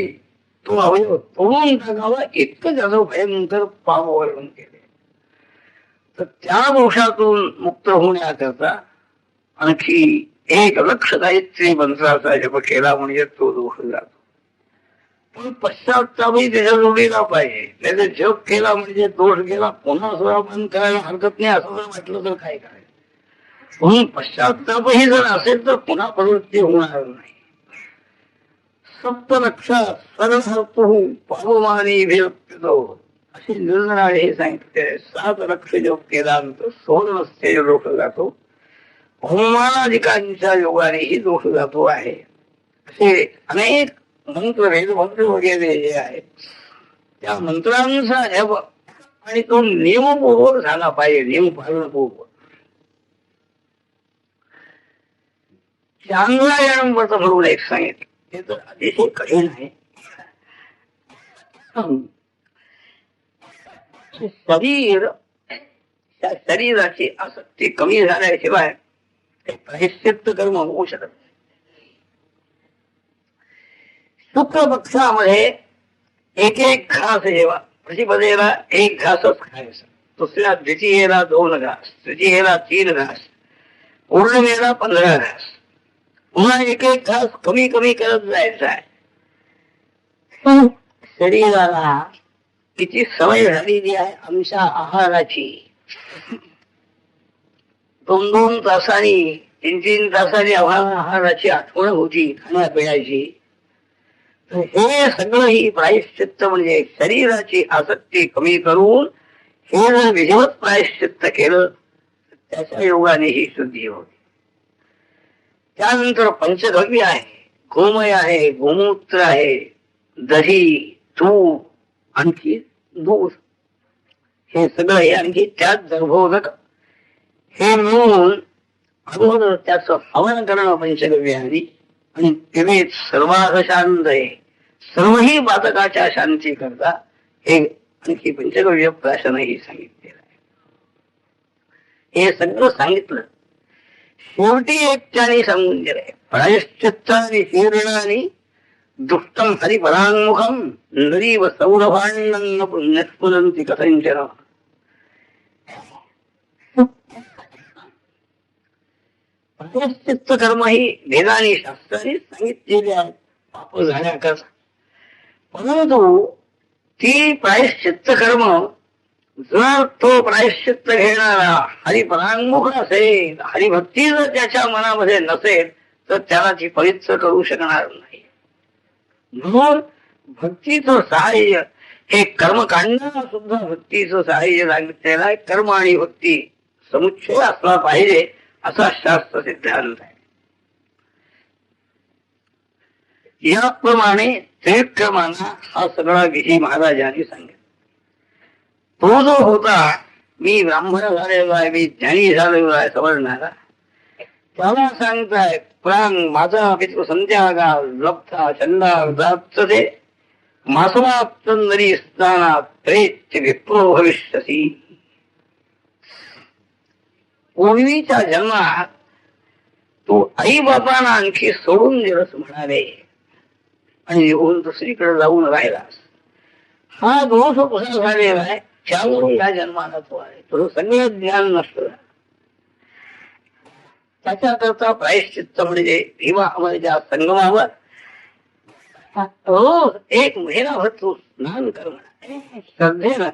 तो अवयव तोडून टाकावा इतकं त्याचं भयंकर पाप वर्णन केले. तर त्या दोषातून मुक्त होण्याकरता आणखी 1 लक्ष गायत्री मंत्राचा जप केला म्हणजे तो दोष जातो. पण पश्चातापही त्याच्या जोडीला पाहिजे. त्याचा जप केला म्हणजे दोष गेला, पुन्हा सुरापान करायला हरकत नाही असं जर म्हटलं तर काय करायचं. म्हणून पश्चातापही जर असेल तर पुन्हा प्रवृत्ती होणार नाही. सप्तलक्षा सरहर्तु पावमानी विरक्तो असे निर्णय हे सांगितले. 7 लक्ष जप केल्यानंतर 16 नसते दोष जातो. होमादिकांच्या योगानेही दोष जातो आहे. असे अनेक मंत्र वेदमंत्र वगैरे जे आहेत त्या मंत्रांचा जप आणि तो नियमपूर्वक झाला पाहिजे. नियमपालनपूर्वक. चांगला व्रत म्हणून एक सांगितलं. ते तर अतिशय कठीण आहे. शरीर त्या शरीराची आसक्ती कमी झाल्याशिवाय ते प्रायश्चित्त कर्म होऊ शकत नाही. शुक्ल पक्षामध्ये 1 घास जेवा. प्रतिपदेला 1 घासच खायचा. दुसऱ्या द्वितीयेला 2 घास, तृतीयेला 3 घास, पौर्णिमेला 15 घास. पुन्हा 1 घास कमी कमी करत जायचा आहे. शरीराला किती सवय झालेली आहे आमच्या आहाराची. 2-2 तासांनी 3-3 तासांनी आम्हाला आहाराची आठवण होती, खाण्यापिण्याची. हे सगळं ही प्रायश्चित्त म्हणजे शरीराची आसक्ती कमी करून हे जर विधिवत प्रायश्चित्त केलं त्याच्या योगाने ही शुद्धी होती. त्यानंतर पंचगव्य आहे, गोमय आहे, गोमूत्र आहे, दही, तूप, आणखी दूध, हे सगळं आहे. आणखी त्यात गर्भोदक हे मिळून अगोदर त्याचं हवन करणं पंचगव्यानी, आणि तिने सर्वांग शांत आहे, सर्वही बाधकाच्या शांती करता हे आणखी पंचगव्य प्राशनही सांगितलेलं आहे. हे सगळं सांगितलं. शेवटी एक त्याने सांगून दिलंय, प्रायश्चित्तानि शीर्णानि दुष्टम हरिपराङ्मुखम नरीव सौरभांडन्न पुण्यस्फुरन्ति कथंचन. प्रायश्चित्त कर्म ही वेदानी शास्त्राने सांगितलेले आहेत पाप झाल्याकरता. परंतु ती प्रायश्चित्त कर्म जर तो प्रायश्चित्त घेणारा हरिपराङ्मुख असेल, हरिभक्ती जर त्याच्या मनामध्ये नसेल तर त्याला ती पवित्र करू शकणार नाही. म्हणून भक्तीचं सहाय्य हे कर्मकांडाला सुद्धा भक्तीचं सहाय्य सांगितलेलं आहे. कर्म आणि भक्ती समुच्चय असला पाहिजे असा शास्त्र सिद्धांत आहे. याप्रमाणे त्रिक्रमांना हा सगळा विधी महाराजांनी सांगितला. तो जो होता मी ब्राह्मण झालेलो आहे, मी ज्ञानी झालेलो आहे समजणारा, त्याला सांगताय प्राण माझा पितृ संध्यागा लब्धा छंदा जाते मासमाप्त नरी स्नानात प्रेत्य विप्रो भविष्यसी. पूर्वीच्या जन्मात तू आई बापांना आणखी सोडून दिलंस म्हणाले आणि येऊन दुसरीकडे जाऊन राहिलास. हा दोष कसा झालेला आहे, त्यावरून या जन्माला तो आहे. तुझं सगळं ज्ञान नसतं. त्याच्याकरता प्रायश्चित्त म्हणजे भीमाच्या संगमावर रोज एक महिनाभर तू स्नान कर श्रद्धेनं,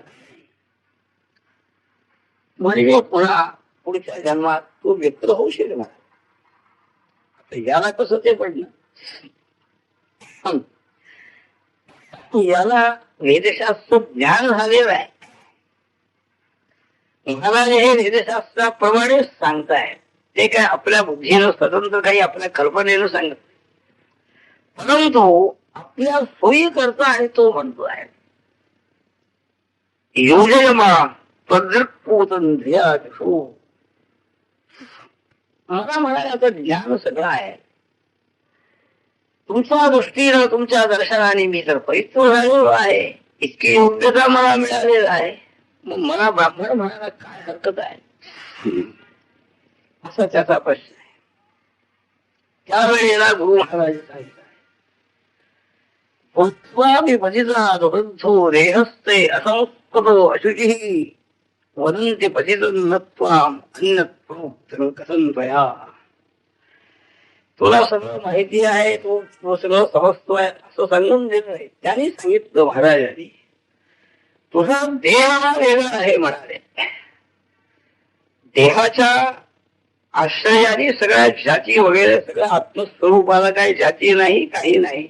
म्हणजे पुन्हा पुढच्या जन्मात तू व्यक्त होऊ शकणार. याला कसं ते पडलं, याला वेदशास्त्र ज्ञान झालेलं आहे. महाराज हे वेदशास्त्राप्रमाणेच सांगतायत. ते काय आपल्या बुद्धीनं स्वतंत्र काही आपल्या कल्पनेनं सांगत नाही, परंतु आपल्या सोयी करता आहे तो म्हणतो आहे. योजयमा तद्रक्पूतंध्यादिषु. मला म्हणायचं ज्ञान सगळं आहे. तुमच्या दृष्टीनं तुमच्या दर्शनाने मी तर पवित्र झालेलो आहे, इतकी योग्यता मला मिळालेली आहे, मग मला ब्राह्मण म्हणायला काय हरकत आहे, असा त्याचा प्रश्न आहे. त्यावेळेला गुरु महाराज सांगितलं रेहस्ते असंस्कृतो अशुचिः वदन्ति पतितन्नत्वाम अन्यत्वं कथं त्वया. तुला सगळं माहिती आहे, तो सगळं समजतोय असं सांगून दिलं नाही. त्यांनी सांगितलं महाराजांनी, तुझा देह वेगळा आहे म्हणाले. देहाच्या आश्रयाने सगळ्या जाती वगैरे सगळ्या आत्मस्वरूपाला काही जाती नाही, काही नाही.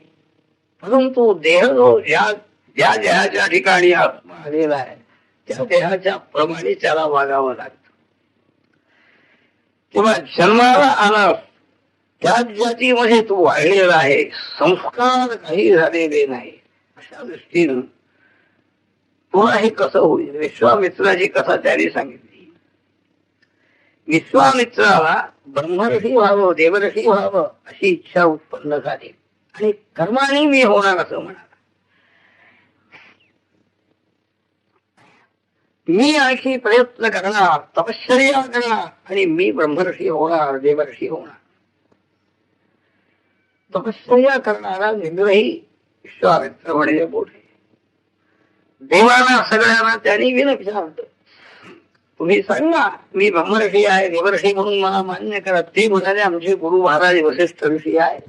परंतु देह जो ज्या देहाच्या ठिकाणी आत्मा आलेला आहे त्या देहाच्या प्रमाणे त्याला वागावं लागतं. किंवा जन्माला आला त्याच जातीमध्ये तू वाढलेला आहे, संस्कार काही झालेले नाही, अशा दृष्टीनं तुला हे कसं होईल. विश्वामित्राची कथा त्याने सांगितली. विश्वामित्राला ब्रह्मर्षी व्हावं, देवऋषी व्हावं अशी इच्छा उत्पन्न झाली आणि कर्माने मी होणार असं म्हणाला. मी आणखी प्रयत्न करणार, तपश्चर्या करणार आणि मी ब्रह्मर्षी होणार, देवऋषी होणार. तपश्चर्या करणारा निग्रही विश्वामित्र म्हणजे मोठे. देवाला सगळ्यांना त्यांनी विचारलं, तुम्ही सांगा मी ब्रह्मर्षी आहे, देवऋषी म्हणून मला मान्य करा. ते म्हणाले आमचे गुरु महाराज वसिष्ठ ऋषी आहे,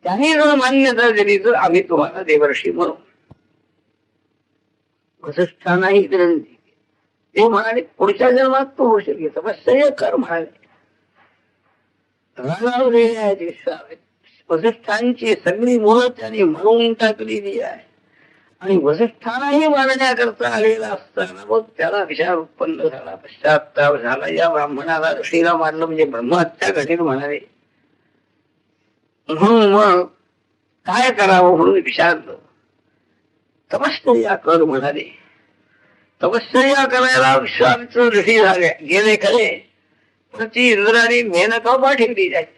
त्यांनी जर मान्यता दिली तर आम्ही तुम्हाला देवऋषी म्हणू. वसिष्ठांनाही विनंती. ते म्हणाले पुढच्या जन्मात तो होऊ शकेल, तपश्चर्या कर म्हणाले. वसिष्ठांची सगळी मुलं त्यांनी म्हणून टाकलेली आहे आणि वसिष्ठांनाही मारण्याकरता आलेला असताना मग त्याला विचार उत्पन्न झाला, पश्चाताप झाला. या ब्राह्मणाला ऋषीला मारलं म्हणजे ब्रह्महत्या घडेल म्हणाले. म्हणून मग काय करावं म्हणून विचारलं. तपश्चर्या कर म्हणाले. तपश्चर्या करायला विश्वामित्र ऋषी झाले गेले खरे, पण ती इंद्राने मेनका ठेवली जायची.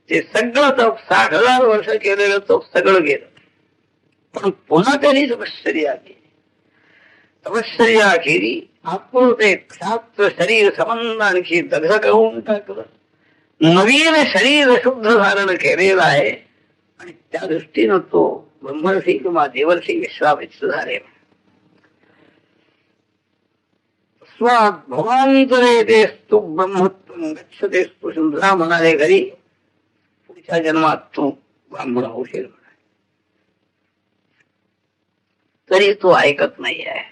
ते सगळं तप 60,000 वर्ष केलेलं तप सगळं गेलं. पण पुन्हा त्यांनी तपश्चर्या केली. तपश्चर्या केली, आत्मते क्षात्र शरीर संबंध आणखी दग्ध करून टाकलं. नवीन शरीर शुद्ध धारण केलेलं आहे आणि त्या दृष्टीनं तो ब्रह्मर्षी किंवा देवर्षी विश्वामित्र झाले. भगवांतरे तेस्तु ब्रह्मत्वं गच्छतेस्तु सुंदरा म्हणाले घरी, पुढच्या जन्मात तू ब्राह्मण होशील. तरी तो ऐकत नाही आहे.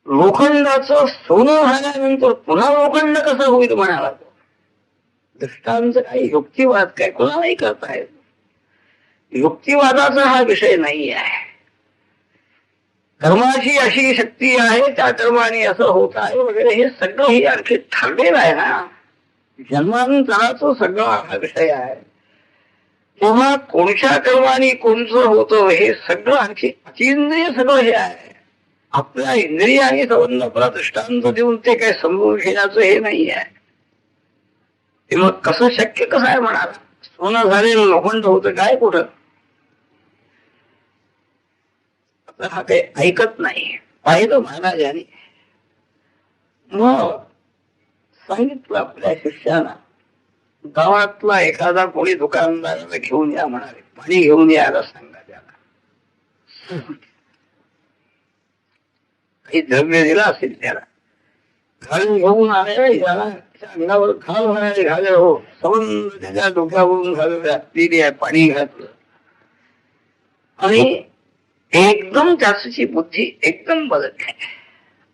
लोखंडाचं सोनं झाल्यानंतर पुन्हा लोखंड कसं होईल म्हणाला तो. दृष्टांत काही युक्तिवाद काय कोणालाही करता येत. युक्तिवादाचा हा विषय नाही आहे. कर्माची अशी शक्ती आहे, त्या कर्माने असं होत आहे वगैरे, हे सगळं ही आणखी ठरलेलं आहे ना. जन्मांतराचा सगळा हा विषय आहे. तेव्हा कोणत्या कर्माने कोणचं होतं हे सगळं आणखी अतींद्रिय सगळं हे आहे. आपल्या इंद्रियाने संबंध दृष्टांत देऊन ते काय समजून घेण्याचं हे नाही आहे. ते मग कसं शक्य कसं आहे म्हणाला. सोनं झालेलं लोखंड होतं काय कुठं. हा काही ऐकत नाही. पाहिलं महाराजांनी. मग सांगितलं आपल्या शिष्याना, गावातला एखादा कोणी दुकानदाराला घेऊन या म्हणाले, पाणी घेऊन यायला सांगा त्याला. काही द्रव्य दिला असेल त्याला, घालून घेऊन आले. अंगावर घाल म्हणाले, घाले हो. संबंध त्याच्या डोक्यावरून घालून पाणी घातलं आणि एकदम त्याची बुद्धी एकदम बदलली.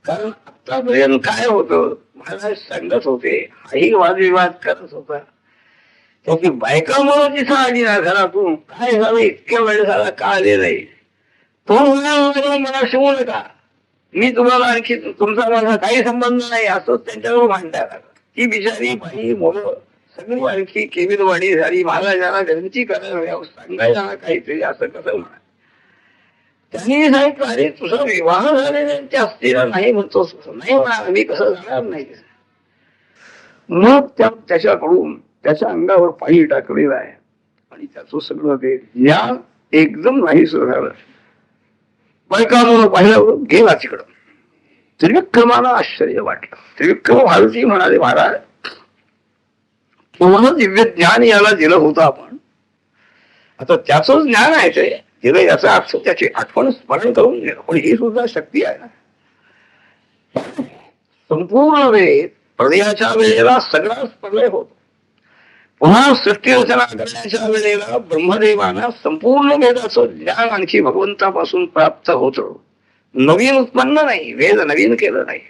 कारण आतापर्यंत काय होतं, महाराज सांगत होते, हाही वादविवाद करत होता. त्याची बायका म्हणून तिथं आली ना घरातून, काय झालं इतक्या वेळ झाला का आले नाही. तो म्हणाला मला शिवू नका, मी तुम्हाला आणखी तुमचा माझा काही संबंध नाही असं त्यांच्यावर मांडायला. ती बिचारी बाई मुलं सगळी आणखी केविलवाडी झाली. महाराजांना विनंती करायला सांगायला काहीतरी असं कसं म्हणा. त्यांनी सांगितलं, अरे तुझा विवाह झालेला त्या स्त्रीला नाही म्हणतोस. नाही म्हणा, मी कसं जाणार नाही. मग त्याच्याकडून त्याच्या अंगावर पाणी टाकलेलं आहे आणि त्याचं सगळं ते ज्ञान एकदम नाहीस झालं. बायका म्हणून पाहिल्यावर गेला तिकडं. त्रिविक्रमाला आश्चर्य वाटलं. त्रिविक्रम भारती म्हणाले, महाराज तुम्हाला दिव्य ज्ञान याला दिलं होतं आपण, आता त्याच ज्ञान आहे ते दिलं, याचा अर्थ त्याची आठवण स्मरण करून घेणं. पण ही सुद्धा शक्ती आहे ना. संपूर्ण वेळ प्रलयाच्या वेळेला सगळाच प्रलय होतो. पुन्हा सृष्टी रचना करण्याच्या वेळेला ब्रह्मदेवाना संपूर्ण वेदाचं ज्ञान आणखी भगवंतापासून प्राप्त होतं. नवीन उत्पन्न नाही, वेद नवीन केलं नाही.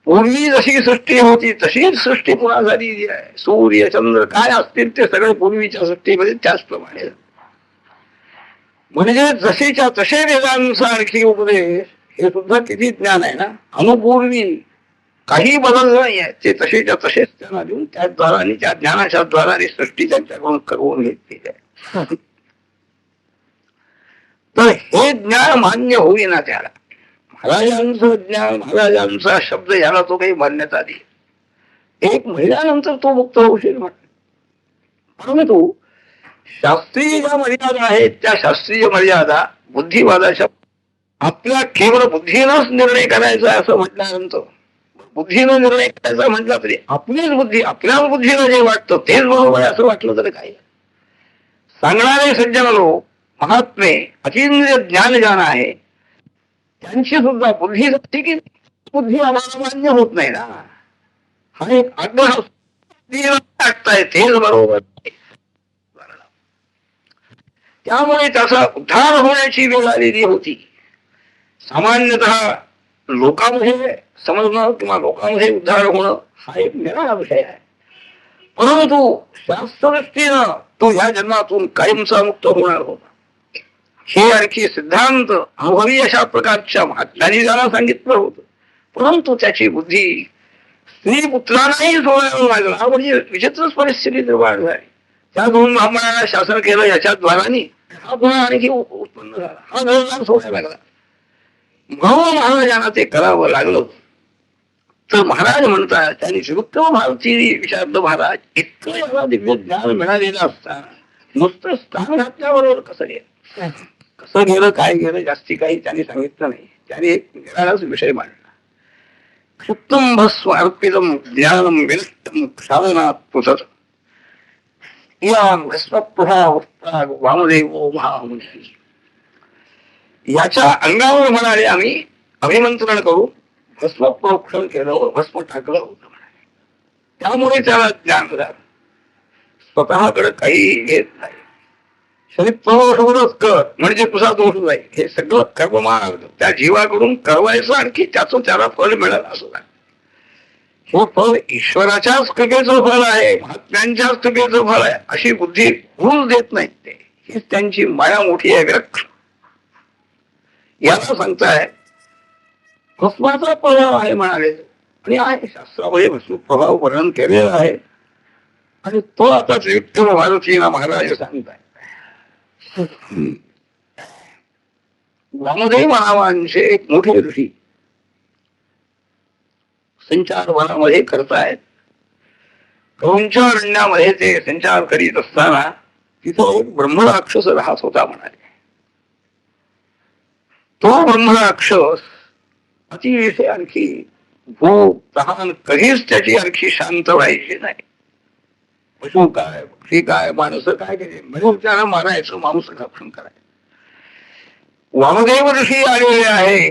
पूर्वी जशी सृष्टी होती तशीच सृष्टी पुन्हा झालेली आहे. सूर्य चंद्र काय असतील ते सगळे पूर्वीच्या सृष्टीमध्ये त्याचप्रमाणे. म्हणजे जसेच्या तसे वेदांचा आणखी उपदेश हे सुद्धा किती ज्ञान आहे ना. अनुपूर्वी काही बदल नाही आहे, ते तसेच्या तसेच त्यांना देऊन त्या द्वाराने त्या ज्ञानाच्या द्वाराने सृष्टी त्यांच्याकडून करून घेतली आहे. तर हे ज्ञान मान्य होईना त्याला. महाराजांचं ज्ञान, महाराजांचा शब्द याला तो काही मान्यता दे. एक महिन्यानंतर तो मुक्त होशील म्हटलं. परंतु शास्त्रीय ज्या मर्यादा आहेत त्या शास्त्रीय मर्यादा बुद्धिवादाच्या आपल्या केवळ बुद्धीनंच निर्णय करायचा असं म्हटल्यानंतर, बुद्धीनं निर्णय करायचा म्हटला तरी आपलीच बुद्धी, आपल्याच बुद्धीनं जे वाटतं तेच बरोबर आहे असं वाटलं तरी काय. सांगणारे सज्जन लोक, महात्मे, अतींद्रिय ज्ञान ज्ञान आहे, त्यांची सुद्धा बुद्धी असते की बुद्धी आम्हाला मान्य होत नाही ना. हा एक आग्रह वाटताय तेच बरोबर. त्यामुळे त्याचा उद्धार होण्याची वेळ आलेली होती. सामान्यतः लोकांमध्ये समजणं किंवा लोकांमध्ये उद्धार होणं हा एक निराळा विषय आहे. परंतु शास्त्रदृष्टीनं तो ह्या जन्मातून कायमचा मुक्त होणार होता. हे आणखी सिद्धांत अनुभवी अशा प्रकारच्या महात्म्यांनी त्याला सांगितलं होतं. परंतु त्याची बुद्धी स्त्री पुत्रांनाही सोडायला लागला. म्हणजे विचित्रच परिस्थिती निर्माण झाली. त्या दोन ब्राह्मणांना शासन केलं याच्या द्वाराने, हा गुण आणखी उत्पन्न झाला, हा घरदार सोडायला लागला. म्हणून महाराजांना ते करावं लागलं. तर महाराज म्हणतात, त्यांनी श्रीमुक्तम भारती विचारलं, महाराज इतकं याला दिव्य ज्ञान मिळालेलं असताना नुसतं स्थान घातल्याबरोबर कसं गेलं, कसं गेलं, काय गेलं, जास्ती काही त्यांनी सांगितलं नाही. त्यांनी एक निराळाच विषय मांडला. क्षुप्तम भस्म अर्पितम ज्ञानम विनष्टम क्षालनात पुसत या भस्मप्रभा वामदेवो महामुनी. याच्या अंगावर म्हणाले आम्ही अभिमंत्रण करू, भस्म प्रोक्षण केलं, भस्म टाकलं होतं म्हणाले. त्यामुळे त्याला ज्ञान झालं. स्वतःकडे काही घेत नाही. शरीर प्रवशच कर म्हणजे तुझा दोष जाईल, हे सगळं कर्ममार्ग त्या जीवाकडून करवायचं, आणखी त्याचं त्याला फळ मिळालं असं नाही. हे फळ ईश्वराच्याच कृपेचं फळ आहे, महात्म्यांच्याच कृपेचं फळ आहे, अशी बुद्धी भूल देत नाहीत ते. हीच त्यांची माया मोठी आहे, विरक्त. याला सांगताय भस्माचा प्रभाव आहे म्हणाले, आणि आहे शास्त्रामध्ये भस्म प्रभाव वर्णन केलेला आहे. आणि तो आता त्रिविक्रम भारतीला महाराज सांगताय. वामदेव नावांचे एक मोठे ऋषी संचार वनामध्ये करतायत. क्रौंचारण्यामध्ये ते संचार करीत असताना तिथं एक ब्रह्मराक्षस राहत होता म्हणाले. तो ब्रह्मराक्षस अतिशय आणखी भूक तहान कधीच त्याची आणखी शांत व्हायची नाही. पशु काय, पक्षी काय, माणसं काय केले म्हणून त्याला मारायचं, मांस खाऊन करायचं. वामदेव ऋषी आलेले आहे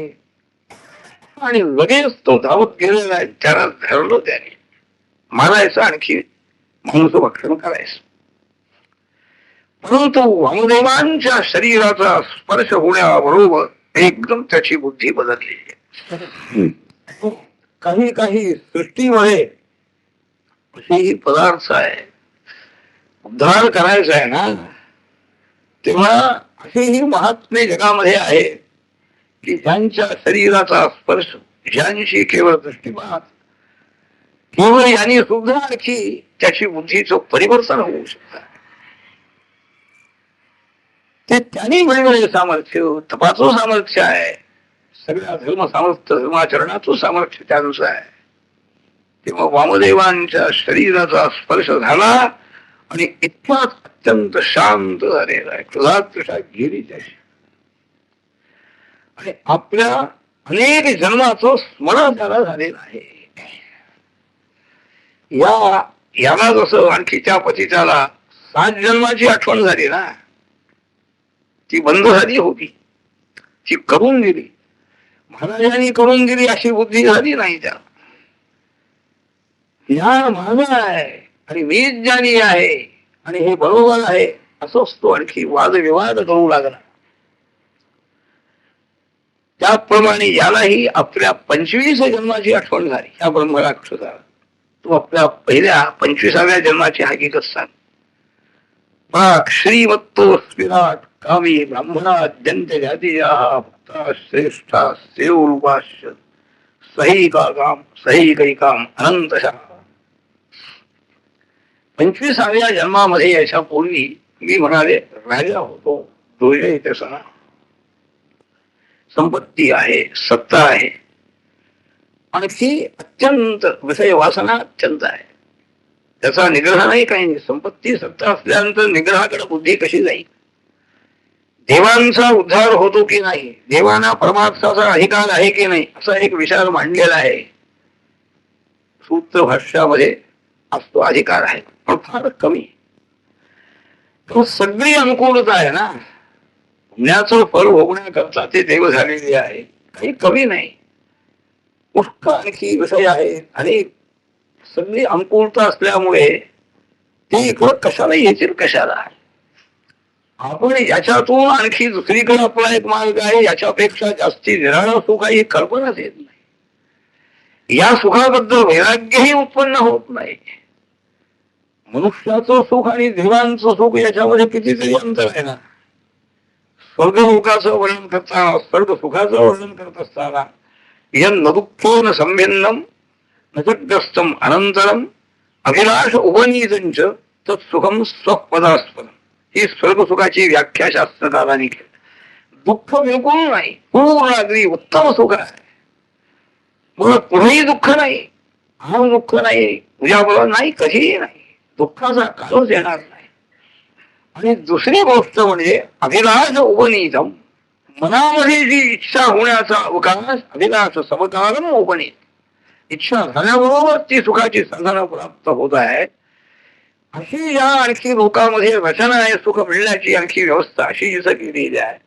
आणि लगेच तो धावत गेलेला आहे. त्याला धरलं, त्याने मारायचं, आणखी मांस भक्षण करायचं. परंतु वामदेवांच्या शरीराचा स्पर्श होण्याबरोबर एकदम त्याची बुद्धी बदलली. काही काही सृष्टीमध्ये असेही पदार्थ आहे, उद्धार करायचा आहे ना, तेव्हा असेही महात्मे जगामध्ये आहे की ज्यांच्या शरीराचा स्पर्श, ज्यांची केवळ दृष्टिपात, केवळ यांनी सुद्धा आणखी त्याची बुद्धीचं परिवर्तन होऊ शकतं. ते त्यांनी मिळवलेले सामर्थ्य, तपाचं सामर्थ्य आहे, सगळ्या धर्म सामर्थ्य, धर्माचरणाचं सामर्थ्य त्यानुसार आहे. तेव्हा वामदेवांच्या शरीराचा स्पर्श झाला आणि इतकाच अत्यंत शांत झालेला आहे, क्रोधात्कशा गेली त्याची. आणि आपल्या अनेक जन्माचं स्मरण त्याला झालेलं आहे. याला जसं आणखी त्या पतिताला 7 जन्माची आठवण झाली ना, ती बंद झाली होती, ती करून दिली, महाराजांनी करून दिली अशी बुद्धी झाली नाही त्याला. या माझा आहे आणि मीच ज्ञानी आहे आणि हे बरोबर आहे असंच तो आणखी वादविवाद करू लागला. त्याप्रमाणे यालाही आपल्या 25 जन्माची आठवण झाली. या ब्रह्मराक्षसाला तो आपल्या पहिल्या 25व्या जन्माची हकीकत सांग. पाक श्रीमत्तो विराट कामी ब्राह्मणाद्यंत जातीया भक्ता श्रेष्ठा सेवरूपाश्य सही काम सही कैकाम अनंतशः. 25व्या जन्मामध्ये याच्या पूर्वी मी म्हणाले राजा होतो, दोषही तसा संपत्ती आहे, सत्ता आहे, आणखी अत्यंत विषय वासना अत्यंत आहे, त्याचा निग्रह नाही, काही नाही. संपत्ती सत्ता असल्यानंतर निग्रहाकडे बुद्धी कशी जाईल? देवांचा उद्धार होतो की नाही, देवांना परमार्थाचा अधिकार आहे की नाही, असा एक विचार मांडलेला आहे सूत्र भाष्यामध्ये. असतो अधिकार आहे पण फार कमी. तो सगळी अनुकूलता आहे ना, पुण्याचं फळ भोगण्याकरता ते देव झालेले आहे, काही कमी नाही. पुष्कळ आणखी विषय आहेत आणि सगळी अनुकूलता असल्यामुळे ते इकडं कशाला येतील, कशाला. आपण याच्यातून आणखी दुसरीकडे आपला एक मार्ग आहे, याच्यापेक्षा जास्ती निराळं सुख ही कल्पनाच येत नाही. या सुखाबद्दल वैराग्यही उत्पन्न होत नाही. मनुष्याचं सुख आणि देवांचं सुख याच्यामध्ये कितीतरी अंतर आहे ना. स्वर्गसुखाचं वर्णन करताना, स्वर्ग सुखाचं वर्णन करत असताना यन दुःखो न संभिन्नम न जग्रस्तम अनंतरम अभिलाष उपनीतंच तत्सुखम स्वपदास्पद, ही स्वर्गसुखाची व्याख्या शास्त्रकारांनी केली. दुःख बिलकुल नाही, पूर्ण अगदी उत्तम सुख आहे. मग पुढेही दुःख नाही, हा दुःख नाही, तुझ्याबरोबर नाही, कधीही नाही, दुःखाचा काळच येणार नाही. आणि दुसरी गोष्ट म्हणजे अभिलाष उपनीतम, मनामध्ये जी इच्छा होण्याचा अवकाश, अभिलाष समकारण उपनीत, इच्छा झाल्याबरोबर ती सुखाची साधना प्राप्त होत आहे. अशी या आणखी लोकांमध्ये रचना आहे, सुख मिळण्याची आणखी व्यवस्था अशी जिथं केलेली आहे.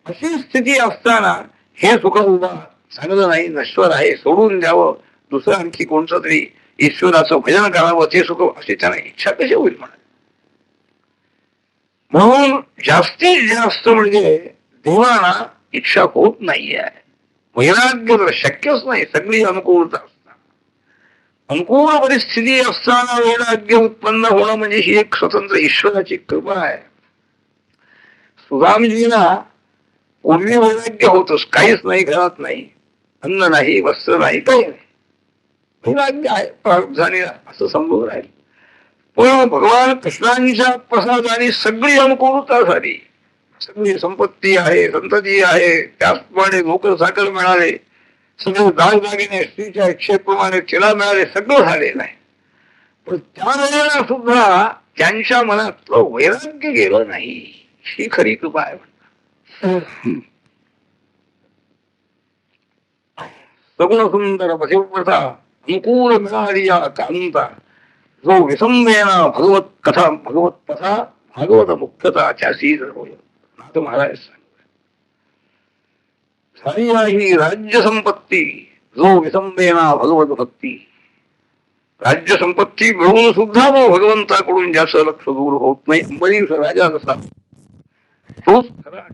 अशी स्थिती असताना हे सुख उभा चांगलं नाही, नश्वर आहे, सोडून द्यावं, दुसरं आणखी कोणतं तरी ईश्वराचं भजन करावं, ते सुख अशी त्यांना इच्छा कशी होईल म्हणा. म्हणून जास्तीत जास्त म्हणजे देवाना इच्छा होत नाहीये. वैराग्य तर शक्यच नाही, सगळी अनुकूलता असताना, अनुकूल परिस्थिती असताना वैराग्य उत्पन्न होणं म्हणजे ही एक स्वतंत्र ईश्वराची कृपा आहे. सुदामजींना पूर्वी वैराग्य होतच, काहीच नाही, घरात नाही, अन्न नाही, वस्त्र नाही, काही नाही, वैराग्य आहे, प्रारब्धाने असं समजून राहील. पण भगवान कृष्णांच्या प्रसादाने सगळी अनुकूलता झाली, सगळी संपत्ती आहे, संतती आहे, त्याचप्रमाणे नोकर साखर मिळाले, सगळे दागदागिने स्त्रीच्या इच्छेप्रमाणे तिला मिळाले, सगळं झालेलं आहे. पण त्यावेळेला सुद्धा त्यांच्या मनातलं वैराग्य गेलं नाही, ही खरी कृपा आहे. सगुण सुंदर पतिव्रता अनुकूल मिळाली या कांता, जो विसंबेना भगवत कथा भगवत कथा भागवत मुख्यता त्याशी होय. नाथ महाराज सारी ही राज्य संपत्ती, जो विसंबेना भगवत भक्ती, राज्य संपत्ती मिळून सुद्धा तो भगवंताकडून ज्याचं लक्ष दूर होत नाही, अंबरीश राजा कसा तोच खरा.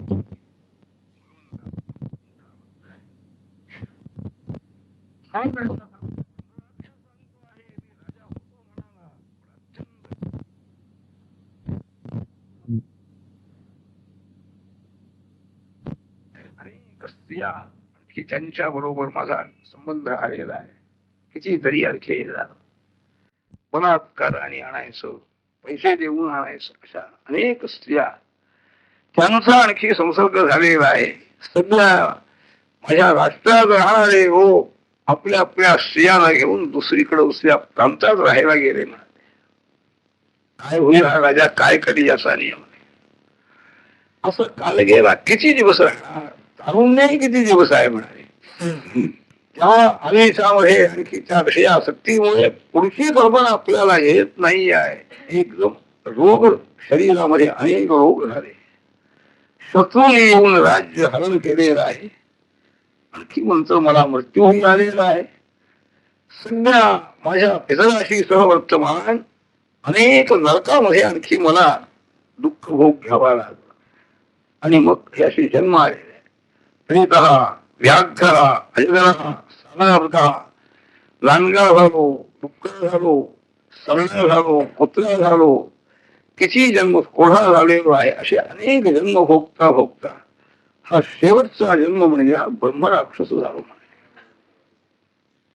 की त्यांच्या बरोबर माझा संबंध आलेला आहे, कितीतरी अडखेला बलात्काराने आणायचं, पैसे देऊन आणायचं, अशा अनेक स्त्रिया त्यांचा आणखी संसर्ग झालेला आहे. सगळ्या माझ्या राष्ट्रात राहणारे हो आपल्या आपल्या स्त्रियांना घेऊन दुसरीकडे दुसऱ्या प्रांतात राहायला गेले म्हणाले. काय होईल हा राजा, काय करी याचा नियम असं काल गेला, किती दिवस राहणार, तारुण्यही किती दिवस आहे म्हणाले. त्या आवेशामध्ये आणखी त्या विषयासक्तीमुळे पुढची कल्पना आपल्याला येत नाही आहे. एकदम रोग शरीरामध्ये अनेक रोग झाले, शत्रूने येऊन राज्य हरण केलेलं आहे, आणखी म्हणतो मला मृत्यू होऊन आलेला आहे. सध्या माझ्या पितराशी सहवर्तमान अनेक नरकामध्ये आणखी मला दुःख भोग घ्यावा लागला, आणि मग याशी जन्म आलेला आहे. प्रेतः व्याघ्रः अजगरः सानार्कः, लांडगा झालो, डुक्कर झालो, सरण झालो, पुत्र झालो, किती जन्म कोढा झालेलो आहे. असे अनेक जन्म भोगता भोगता हा शेवटचा जन्म म्हणजे ब्रह्मराक्षस झालो.